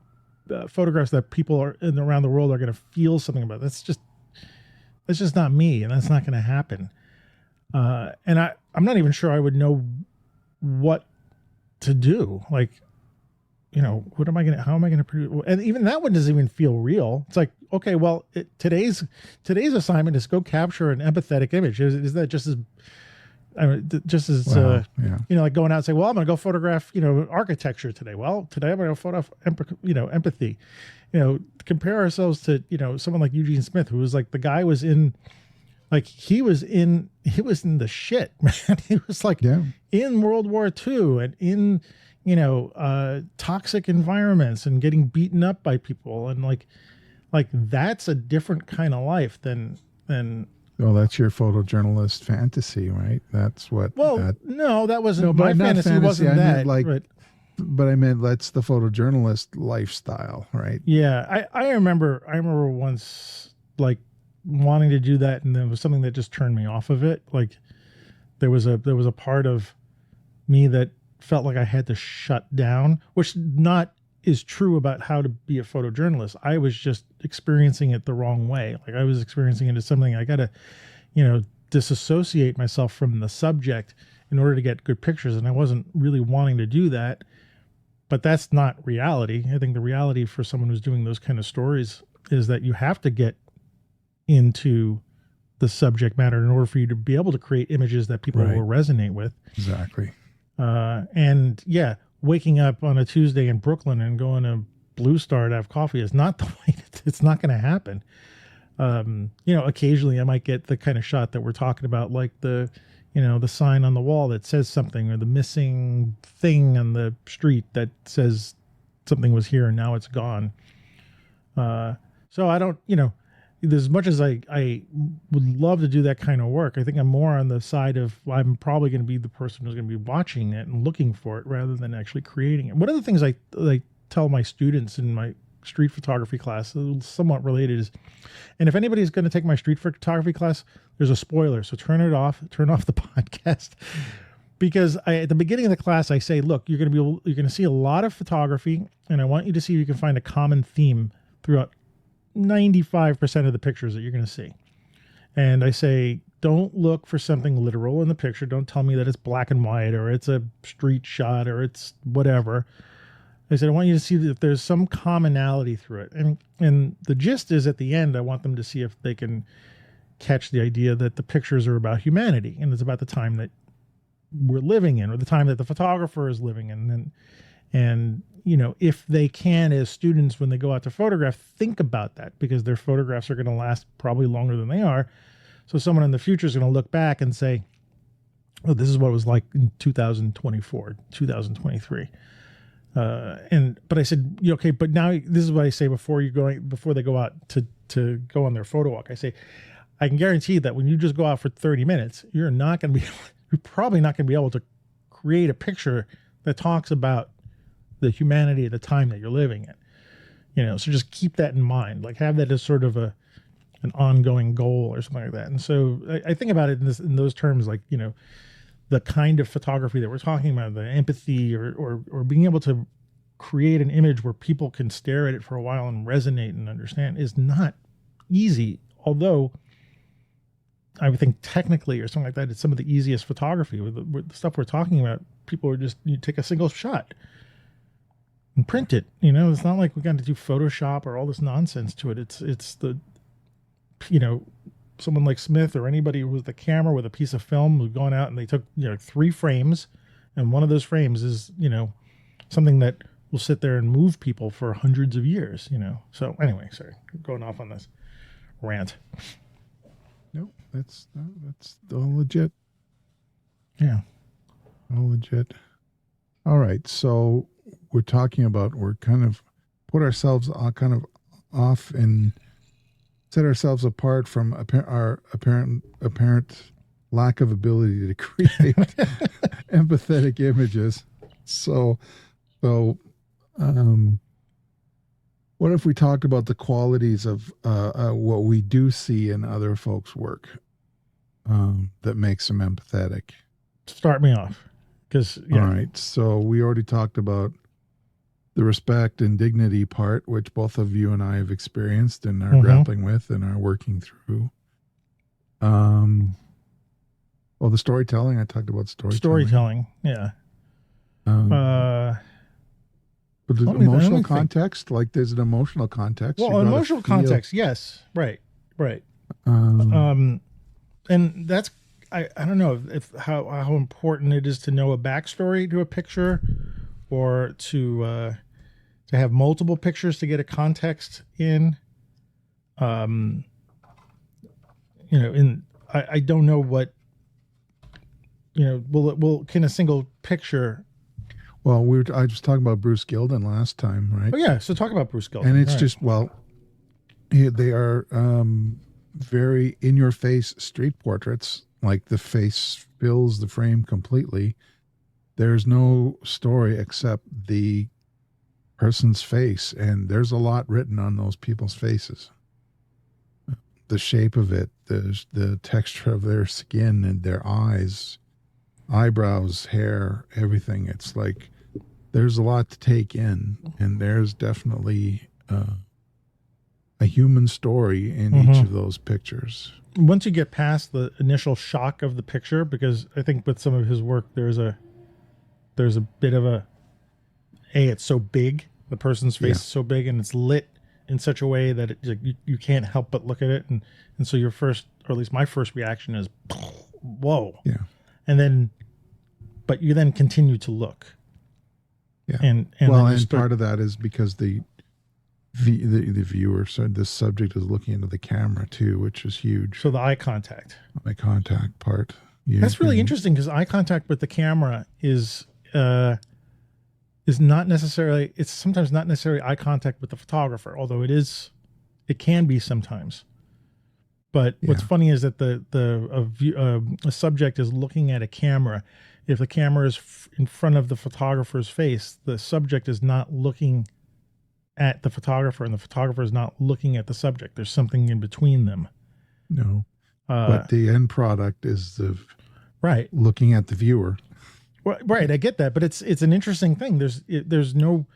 photographs that people around the world are gonna feel something about. That's just not me, and that's not gonna happen. And I'm not even sure I would know what to do. Like, how am I going to produce? And even that one doesn't even feel real. It's like, okay, well, today's assignment is go capture an empathetic image. Is that just as, like going out and say, well, I'm going to go photograph, architecture today. Well, today I'm going to photograph, empathy, compare ourselves to, someone like Eugene Smith, who was like, the guy was in, like, he was in the shit, man. He was like in World War II and in, toxic environments and getting beaten up by people. And like that's a different kind of life than. Well, that's your photojournalist fantasy, right? That's what. Well, no, that wasn't my fantasy. Wasn't that like? Right. but I meant that's the photojournalist lifestyle, right? Yeah, I remember once like wanting to do that, and there was something that just turned me off of it. Like there was a part of me that felt like I had to shut down, which not is true about how to be a photojournalist. I was just experiencing it the wrong way. Like I was experiencing it as something I got to, disassociate myself from the subject in order to get good pictures. And I wasn't really wanting to do that, but that's not reality. I think the reality for someone who's doing those kind of stories is that you have to get into the subject matter in order for you to be able to create images that people Right. will resonate with. Exactly. And yeah, waking up on a Tuesday in Brooklyn and going to Blue Star to have coffee is not the way. It's not going to happen. Occasionally I might get the kind of shot that we're talking about, like the sign on the wall that says something, or the missing thing on the street that says something was here and now it's gone. So I don't, as much as I would love to do that kind of work, I think I'm more on the side of I'm probably going to be the person who's going to be watching it and looking for it rather than actually creating it. One of the things I tell my students in my street photography class, somewhat related, is, and if anybody's going to take my street photography class, there's a spoiler, so turn off the podcast, because at the beginning of the class I say, look, you're going to see a lot of photography, and I want you to see if you can find a common theme throughout 95% of the pictures that you're going to see. And I say, don't look for something literal in the picture. Don't tell me that it's black and white or it's a street shot or it's whatever. I said, I want you to see if there's some commonality through it. And the gist is, at the end, I want them to see if they can catch the idea that the pictures are about humanity, and it's about the time that we're living in, or the time that the photographer is living in. And if they can, as students, when they go out to photograph, think about that, because their photographs are going to last probably longer than they are. So someone in the future is going to look back and say, oh, this is what it was like in 2024, 2023. But I said, okay, but now this is what I say before they go out to go on their photo walk. I say, I can guarantee that when you just go out for 30 minutes, you're probably not going to be able to create a picture that talks about the humanity of the time that you're living in. So just keep that in mind, like have that as sort of an ongoing goal or something like that. And so I think about it in those terms, like, the kind of photography that we're talking about, the empathy or being able to create an image where people can stare at it for a while and resonate and understand, is not easy. Although I would think technically or something like that, it's some of the easiest photography. With the stuff we're talking about, people are just, you take a single shot and print it. It's not like we got to do Photoshop or all this nonsense to it. It's the, someone like Smith or anybody with a camera with a piece of film who's gone out and they took 3 frames, and one of those frames is something that will sit there and move people for hundreds of years. So anyway, sorry, going off on this rant. No, that's all legit. Yeah, all legit. All right, so we're kind of put ourselves kind of off and set ourselves apart from our apparent lack of ability to create empathetic images. So, what if we talked about the qualities of what we do see in other folks' work that makes them empathetic? Start me off, because all right. So we already talked about the respect and dignity part, which both of you and I have experienced and are grappling with and are working through. The storytelling. I talked about storytelling. Yeah. But the emotional context, like there's an emotional context. Well, emotional context, yes, right. And that's I don't know if how important it is to know a backstory to a picture, or to have multiple pictures to get a context in. I don't know what, can a single picture. Well, I was talking about Bruce Gilden last time, right? Oh yeah, so talk about Bruce Gilden. And it's just, they are very in-your-face street portraits. Like the face fills the frame completely. there's no story except the person's face, and there's a lot written on those people's faces. The shape of it, the texture of their skin and their eyes, eyebrows, hair, everything. It's like there's a lot to take in, and there's definitely a human story in each of those pictures. Once you get past the initial shock of the picture, because I think with some of his work, there's a bit of it's so big, the person's face is so big, and it's lit in such a way that you can't help but look at it, and so your first, or at least my first reaction is, whoa, but you then continue to look, and part of that is because the viewer, so the subject is looking into the camera too, which is huge. So the eye contact part, that's really interesting, because eye contact with the camera is not necessarily, it's sometimes not necessarily eye contact with the photographer, although it can be sometimes. But what's funny is that a subject is looking at a camera. If the camera is in front of the photographer's face, the subject is not looking at the photographer, and the photographer is not looking at the subject. There's something in between them. No, but the end product is looking at the viewer. Right, I get that, but it's an interesting thing. There's no,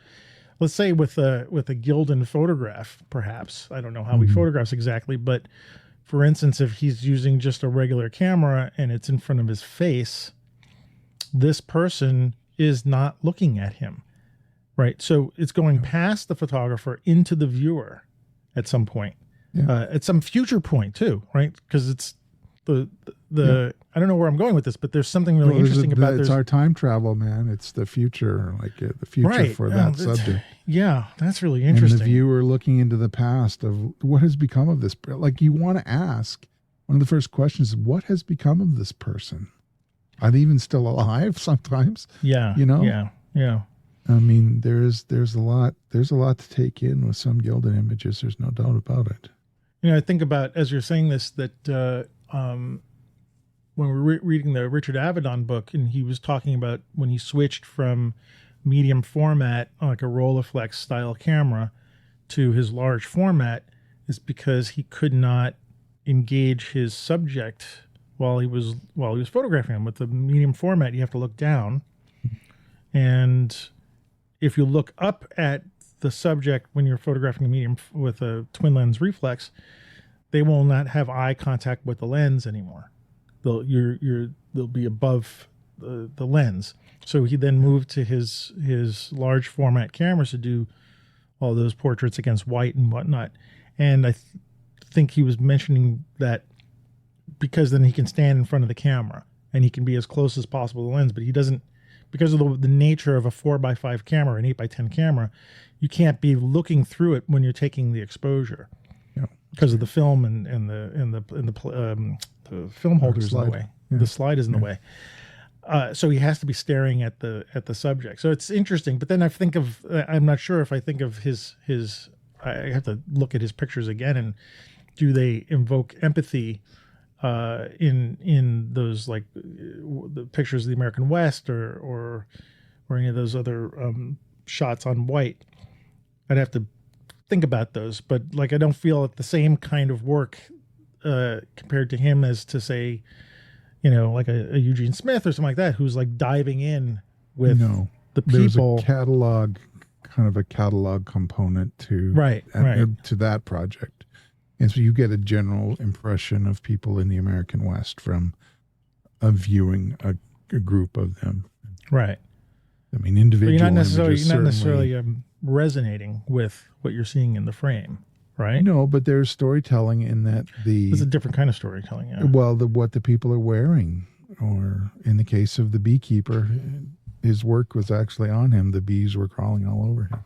let's say with a Goldin photograph, perhaps, I don't know how he photographs exactly, but for instance, if he's using just a regular camera and it's in front of his face, this person is not looking at him, right? So it's going past the photographer into the viewer at some point, at some future point too, right? Because it's I don't know where I'm going with this, but there's something really interesting about it's our time travel, man. It's the future, the future for that subject. Yeah, that's really interesting. And the viewer looking into the past of what has become of this. Like, you want to ask, one of the first questions is, what has become of this person? Are they even still alive sometimes? Yeah. Yeah. I mean, there's a lot to take in with some Goldin images. There's no doubt about it. I think about, as you're saying this, that when we're reading the Richard Avedon book, and he was talking about when he switched from medium format, like a Rolleiflex style camera, to his large format, is because he could not engage his subject while he was photographing him. With the medium format, you have to look down, and if you look up at the subject when you're photographing a medium with a twin lens reflex, they will not have eye contact with the lens anymore. They'll be above the lens. So he then moved to his large format cameras to do all those portraits against white and whatnot. And I think he was mentioning that because then he can stand in front of the camera and he can be as close as possible to the lens, but he doesn't, because of the nature of a 4x5 camera, an 8x10 camera, you can't be looking through it when you're taking the exposure. Because of the film and the film holders in the way. The slide is in the way. So he has to be staring at the subject. So it's interesting. But then I think of, I'm not sure if I think of his I have to look at his pictures again, and do they invoke empathy in those, like the pictures of the American West or any of those other shots on white? I'd have to think about those, but like, I don't feel the same kind of work compared to him as to say, like a Eugene Smith or something like that, who's like diving in with the people. There's a catalog component to to that project, and so you get a general impression of people in the American West from viewing a group of them. Right. I mean, individual. But you're not necessarily resonating with what you're seeing in the frame, right? No, but there's storytelling in that. It's a different kind of storytelling. Yeah. Well, what the people are wearing, or in the case of the beekeeper, his work was actually on him. The bees were crawling all over him.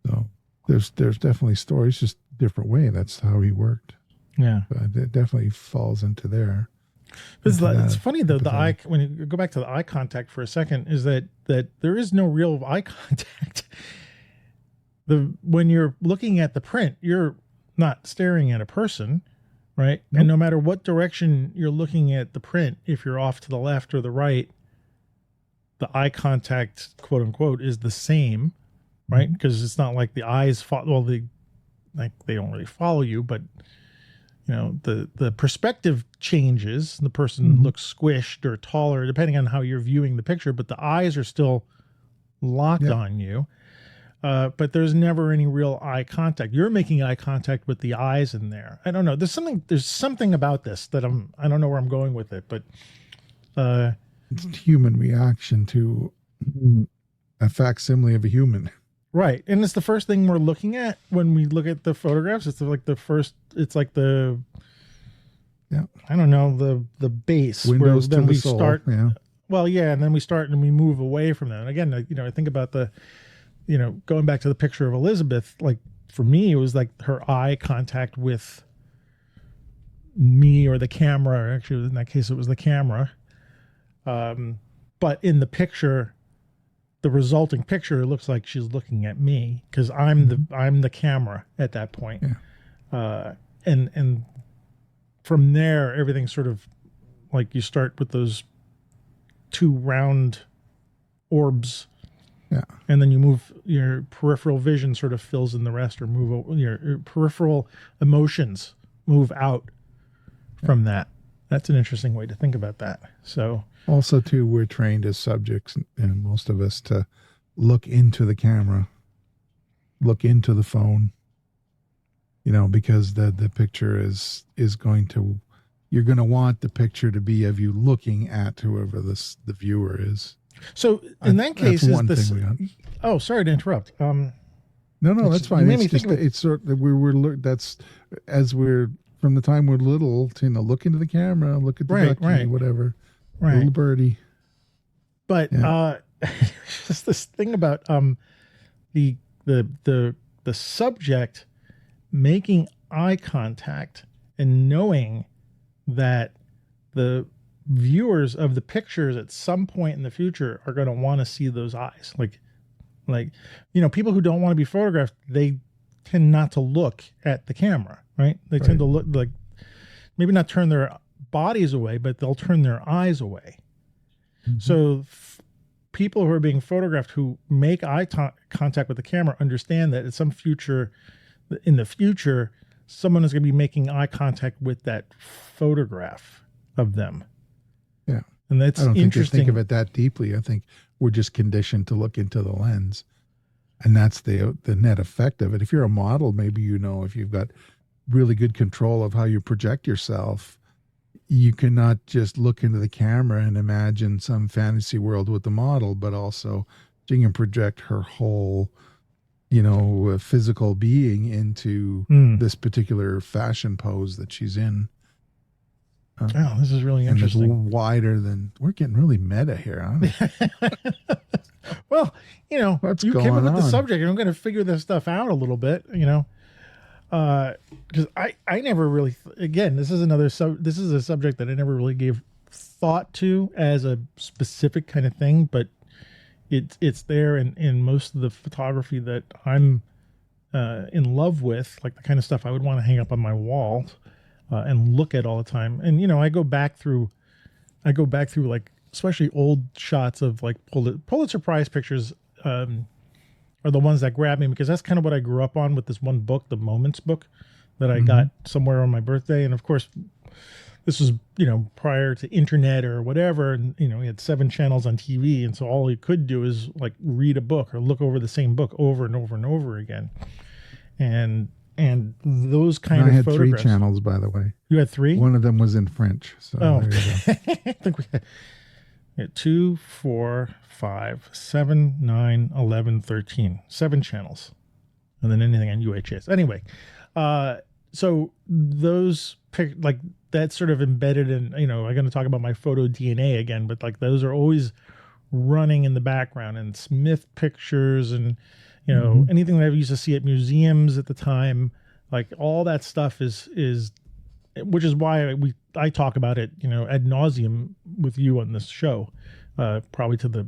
So there's definitely stories, just different way. That's how he worked. Yeah, but it definitely falls into there. It's funny though, the eye, when you go back to the eye contact for a second, is that there is no real eye contact. When you're looking at the print, you're not staring at a person, right? Nope. And no matter what direction you're looking at the print, if you're off to the left or the right, the eye contact, quote unquote, is the same, right? Because it's not like the eyes follow. Well, they don't really follow you, but the perspective changes. The person looks squished or taller, depending on how you're viewing the picture, but the eyes are still locked on you. But there's never any real eye contact. You're making eye contact with the eyes in there. I don't know. There's something about this that I don't know where I'm going with it, but it's human reaction to a facsimile of a human. Right. And it's the first thing we're looking at when we look at the photographs. It's like the I don't know, the base. Windows where then to the we soul. start. Yeah. Well, yeah. And then we start and we move away from that. And again, I think about going back to the picture of Elizabeth, like for me, it was like her eye contact with me or the camera. Actually, in that case, it was the camera. But in the picture, the resulting picture, it looks like she's looking at me because I'm the camera at that point. Yeah. And from there, everything's sort of like you start with those two round orbs. Yeah. And then you move, your peripheral vision sort of fills in the rest, or your peripheral emotions move out from that. That's an interesting way to think about that. So also too, we're trained as subjects, and most of us, to look into the camera, look into the phone, because the picture is going to, you're going to want the picture to be of you looking at whoever the viewer is. So in that case, is this? Oh, sorry to interrupt. No, that's fine. It's just it's sort of, that's as we're from the time we're little to look into the camera, look at the ducky, whatever, little birdie. But just this thing about the subject making eye contact and knowing that the viewers of the pictures at some point in the future are going to want to see those eyes. Like, people who don't want to be photographed, they tend not to look at the camera, right? They tend to look, like, maybe not turn their bodies away, but they'll turn their eyes away. Mm-hmm. So people who are being photographed who make eye contact with the camera understand that in the future, someone is going to be making eye contact with that photograph of them. Yeah. And that's I don't interesting. Think of it that deeply. I think we're just conditioned to look into the lens. And that's the net effect of it. If you're a model, maybe if you've got really good control of how you project yourself, you cannot just look into the camera and imagine some fantasy world with the model, but also she can project her whole, physical being into this particular fashion pose that she's in. This is really interesting. And it's wider than, we're getting really meta here, huh? Well, what's you going came up with the on? subject, and I'm going to figure this stuff out a little bit, because I never really, again, this is a subject that I never really gave thought to as a specific kind of thing, but it's there in most of the photography that I'm in love with, like the kind of stuff I would want to hang up on my wall and look at all the time. And I go back through like especially old shots of like Pulitzer Prize pictures are the ones that grab me, because that's kind of what I grew up on with this one book, the Moments book, that I got somewhere on my birthday. And of course, this was, prior to internet or whatever. And, we had 7 channels on TV. And so all you could do is like read a book or look over the same book over and over and over again. And those kind of photographs. I had 3 channels, by the way. You had 3? One of them was in French. So there you go. I think we had 2, 4, 5, 7, 9, 11, 13. 7 channels. And then anything on UHS. Anyway, so those like that's sort of embedded in, I'm going to talk about my photo DNA again, but like those are always running in the background, and Smith pictures and, anything that I used to see at museums at the time, like all that stuff is which is why I talk about it, ad nauseum with you on this show, probably to the,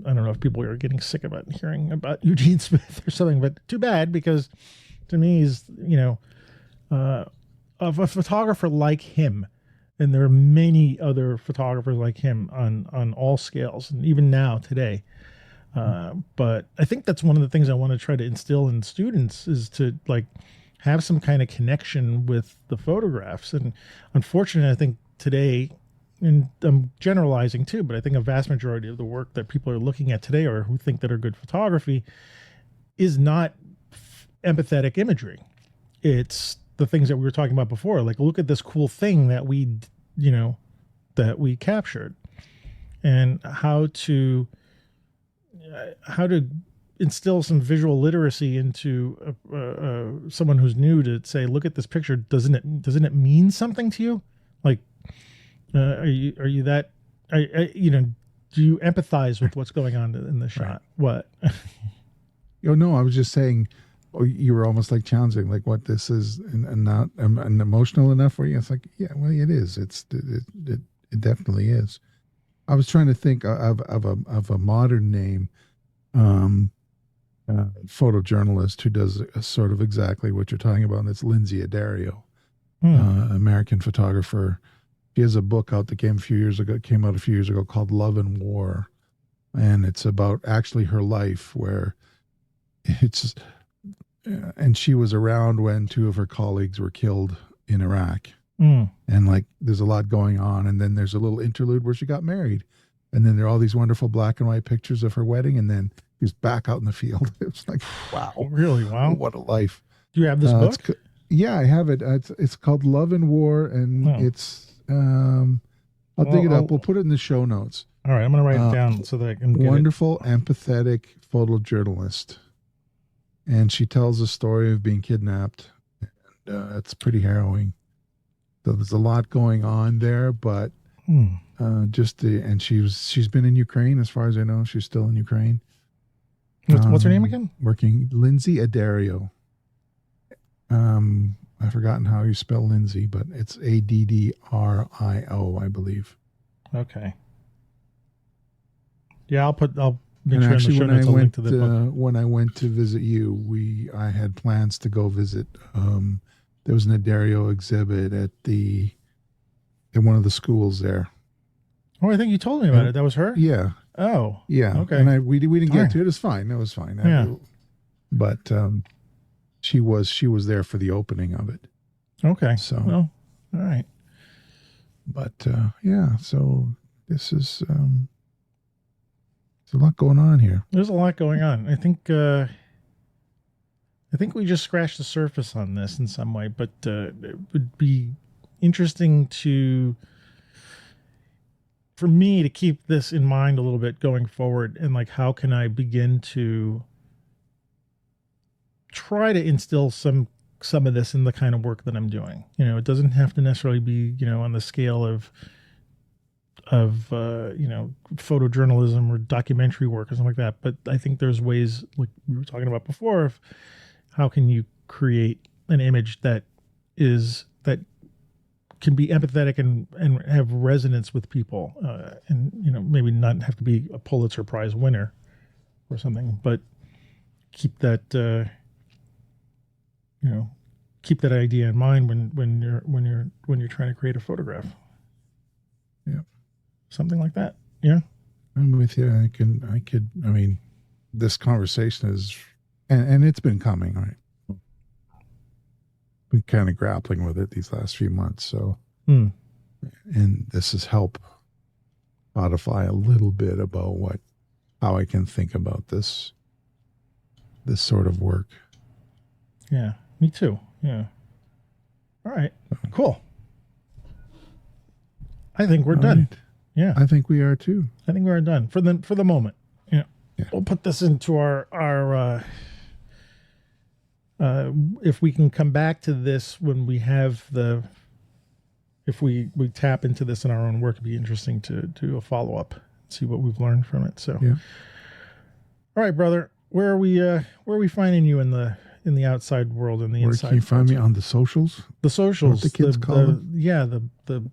I don't know if people are getting sick of it, hearing about Eugene Smith or something, but too bad, because to me, he's, of a photographer like him, And there are many other photographers like him on all scales, and even now today. But I think that's one of the things I want to try to instill in students is to like have some kind of connection with the photographs. And unfortunately, I think today, and I'm generalizing too, but I think a vast majority of the work that people are looking at today or who think that are good photography is not empathetic imagery. It's the things that we were talking about before. Like, look at this cool thing that that we captured, and how to instill some visual literacy into someone who's new to say, look at this picture. Doesn't it mean something to you? Like, are you that, do you empathize with what's going on in the shot? Right. What? No, I was just saying, you were almost like challenging, like what this is, and not an emotional enough for you. It's like, yeah, well, it is. It definitely is. I was trying to think of a modern name, photojournalist who does sort of exactly what you're talking about, and it's Lindsay Addario, American photographer. She has a book out that came out a few years ago called Love and War, and it's about actually her life, where it's. And she was around when two of her colleagues were killed in Iraq. And like, there's a lot going on. And then there's a little interlude where she got married. And then there are all these wonderful black and white pictures of her wedding. And then she's back out in the field. It's like, wow. Really? Wow. What a life. Do you have this book? Yeah, I have it. It's called Love and War. And it's, I'll dig it up. We'll put it in the show notes. All right. I'm going to write it down so that I can get wonderful, empathetic photojournalist. And she tells the story of being kidnapped. And, it's pretty harrowing. So there's a lot going on there, but and she's been in Ukraine, as far as I know. She's still in Ukraine. What's her name again? Working Lindsay Addario. I've forgotten how you spell Lindsay, but it's Addrio, I believe. Okay. Yeah, I'll and actually, when I went to visit you, I had plans to go visit. There was an Addario exhibit at one of the schools there. Oh, I think you told me about it. That was her? Yeah. Oh. Yeah. Okay. And we didn't get to it. It was fine. It was fine. Yeah. But she was there for the opening of it. Okay. So. Well, all right. But yeah. So this is. There's a lot going on here. There's a lot going on. I think we just scratched the surface on this in some way, but it would be interesting for me to keep this in mind a little bit going forward, and like, how can I begin to try to instill some of this in the kind of work that I'm doing. It doesn't have to necessarily be, on the scale of photojournalism or documentary work or something like that. But I think there's ways, like we were talking about before, of how can you create an image that can be empathetic and have resonance with people, and maybe not have to be a Pulitzer Prize winner or something, but keep that keep that idea in mind when you're trying to create a photograph. Yeah. Something like that. Yeah. I'm with you. I mean, this conversation is, and it's been coming, right? Been kind of grappling with it these last few months. So, and this has helped codify a little bit about how I can think about this sort of work. Yeah, me too. Yeah. All right. Cool. I think we're done. Right. Yeah. I think we are too. I think we're done for the moment. Yeah. We'll put this into our if we can come back to this when we have if we tap into this in our own work, it'd be interesting to do a follow-up, see what we've learned from it. So, yeah. All right, brother, where are we finding you in the outside world, in the where inside? Can you find me on the socials? The socials. What the kids call them? Yeah, the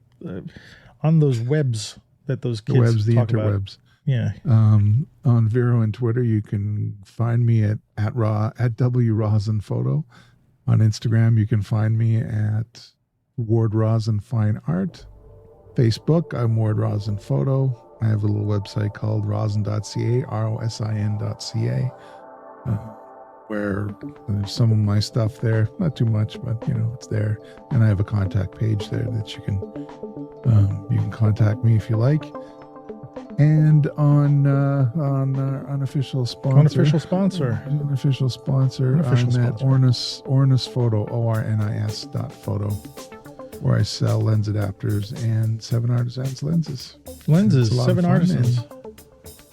on those webs that those kids the talk interwebs. About. Yeah. On Vero and Twitter, you can find me at W Rosin Photo. On Instagram, you can find me at Ward Rosin Fine Art. Facebook, I'm Ward Rosin Photo. I have a little website called rosin.ca, rosin.ca, where there's some of my stuff there. Not too much, but it's there. And I have a contact page there that you can contact me if you like. And on unofficial sponsor, I'm at Ornis Photo, ornis.photo, where I sell lens adapters and 7 Artisans lenses. Lenses, 7 Artisans.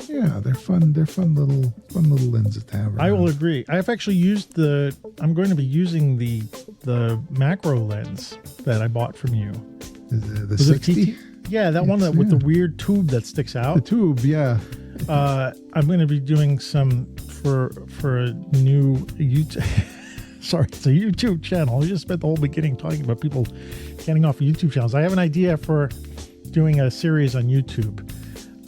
Yeah, they're fun. They're fun little lenses to have around. I will agree. I've actually used I'm going to be using the macro lens that I bought from you. The 60? Yeah, that one with the weird tube that sticks out. The tube, yeah. I'm going to be doing some for a new YouTube. Sorry, it's a YouTube channel. We just spent the whole beginning talking about people getting off YouTube channels. I have an idea for doing a series on YouTube.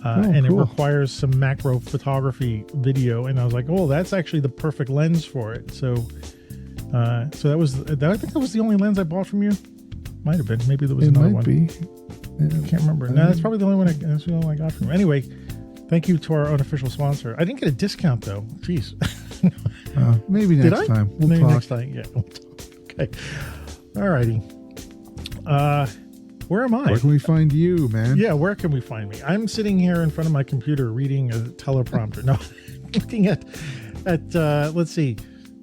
And cool. It requires some macro photography video, and I was like, "Oh, that's actually the perfect lens for it." So I think that was the only lens I bought from you. Might have been. Maybe there was another one. It might be. I can't remember. No, that's probably the only one. That's the only one I got from you. Anyway, thank you to our unofficial sponsor. I didn't get a discount though. Jeez. Maybe next time. Maybe next time. Yeah. Okay. All righty. Where am I? Where can we find you, man? Yeah, where can we find me? I'm sitting here in front of my computer reading a teleprompter. No, looking at let's see,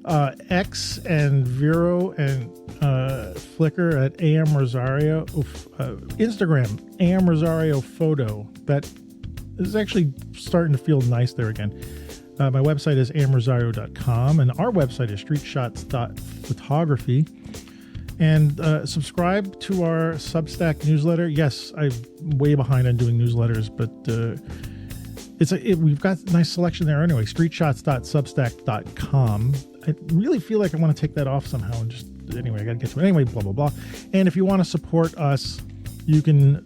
X and Vero and Flickr at AM Rosario, Instagram AM Rosario Photo. That is actually starting to feel nice there again. My website is amrosario.com, and our website is streetshots.photography. And subscribe to our Substack newsletter. Yes, I'm way behind on doing newsletters, but we've got a nice selection there anyway. Streetshots.substack.com. I really feel like I want to take that off somehow and just anyway. I got to get to it anyway. Blah blah blah. And if you want to support us, you can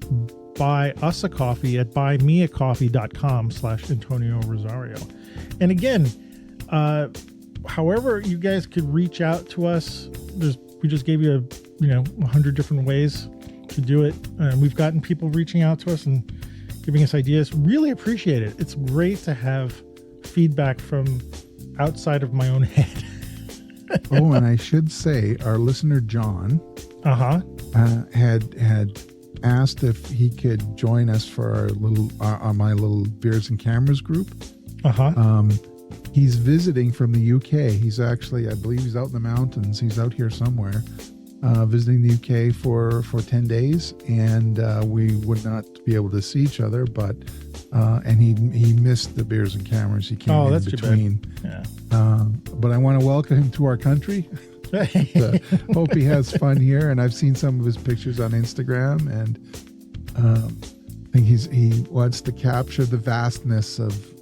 buy us a coffee at buymeacoffee.com/Antonio Rosario. And again, however you guys could reach out to us, we just gave you 100 different ways to do it. And we've gotten people reaching out to us and giving us ideas. Really appreciate it. It's great to have feedback from outside of my own head. Oh, and I should say our listener, John, had asked if he could join us for my little Beers and Cameras group. He's visiting from the UK. He's actually, I believe he's out in the mountains. He's out here somewhere, visiting the UK for 10 days. And we would not be able to see each other, but and he missed the Beers and Cameras. He came in between. Yeah. But I want to welcome him to our country. Hope he has fun here. And I've seen some of his pictures on Instagram, and I think he wants to capture the vastness of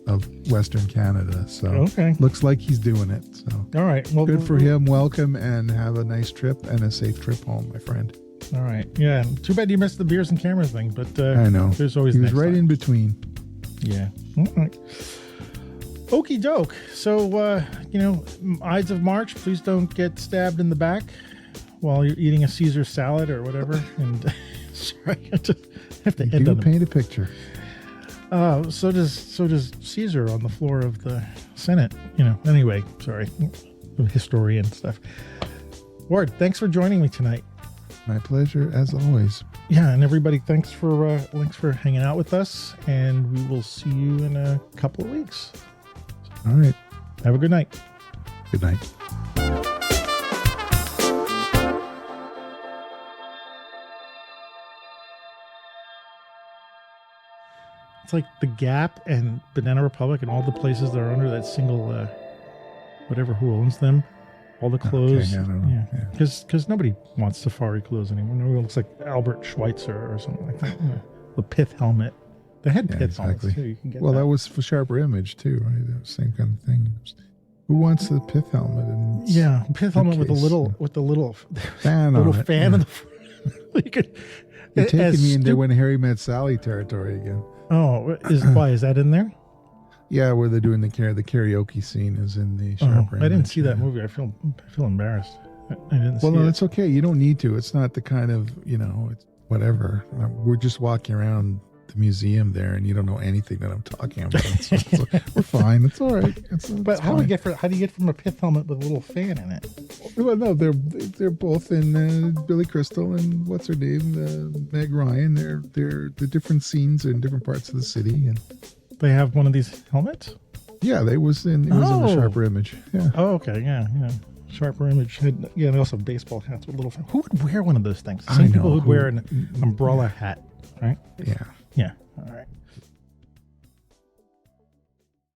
Western Canada. So looks like he's doing it. So all right. Well, good for him. Welcome, and have a nice trip and a safe trip home, my friend. All right. Yeah. Too bad you missed the Beers and Cameras thing, but I know. There's always he was right time. In between. Yeah. All right. Okie doke. So, Ides of March, please don't get stabbed in the back while you're eating a Caesar salad or whatever. And sorry, I just have to end on paint a picture. So does Caesar on the floor of the Senate. Anyway, sorry, historian stuff. Ward, thanks for joining me tonight. My pleasure, as always. Yeah, and everybody, thanks for hanging out with us, and we will see you in a couple of weeks. All right. Have a good night. Good night. It's like the Gap and Banana Republic and all the places that are under that single, whatever who owns them, all the clothes. Okay, I don't know. Yeah, because nobody wants safari clothes anymore. Nobody looks like Albert Schweitzer or something like that. Yeah. The pith helmet. They had pith helmets too. You can get that was for sharper image too, right? The same kind of thing. Who wants the pith helmet? And pith helmet with the little fan little on it. fan in the front. You're taking me into When Harry Met Sally territory again. Oh, is that in there? Yeah, where they're doing the karaoke scene is in the sharper image. I didn't see that movie. I feel embarrassed. I didn't see it. Well, no, it's okay. You don't need to. It's not the kind of, it's whatever. We're just walking around the museum there, and you don't know anything that I'm talking about. So we're fine. It's all right. But how do you get from a pith helmet with a little fan in it? Well, no, they're both in Billy Crystal and what's her name, Meg Ryan. They're the different scenes in different parts of the city, and they have one of these helmets. Yeah, it was in the Sharper Image. Yeah. Oh, okay. Yeah. Sharper Image. Yeah, they also have baseball hats with little. Who would wear one of those things? Some people would wear an umbrella hat, right? Yeah. Yeah. All right.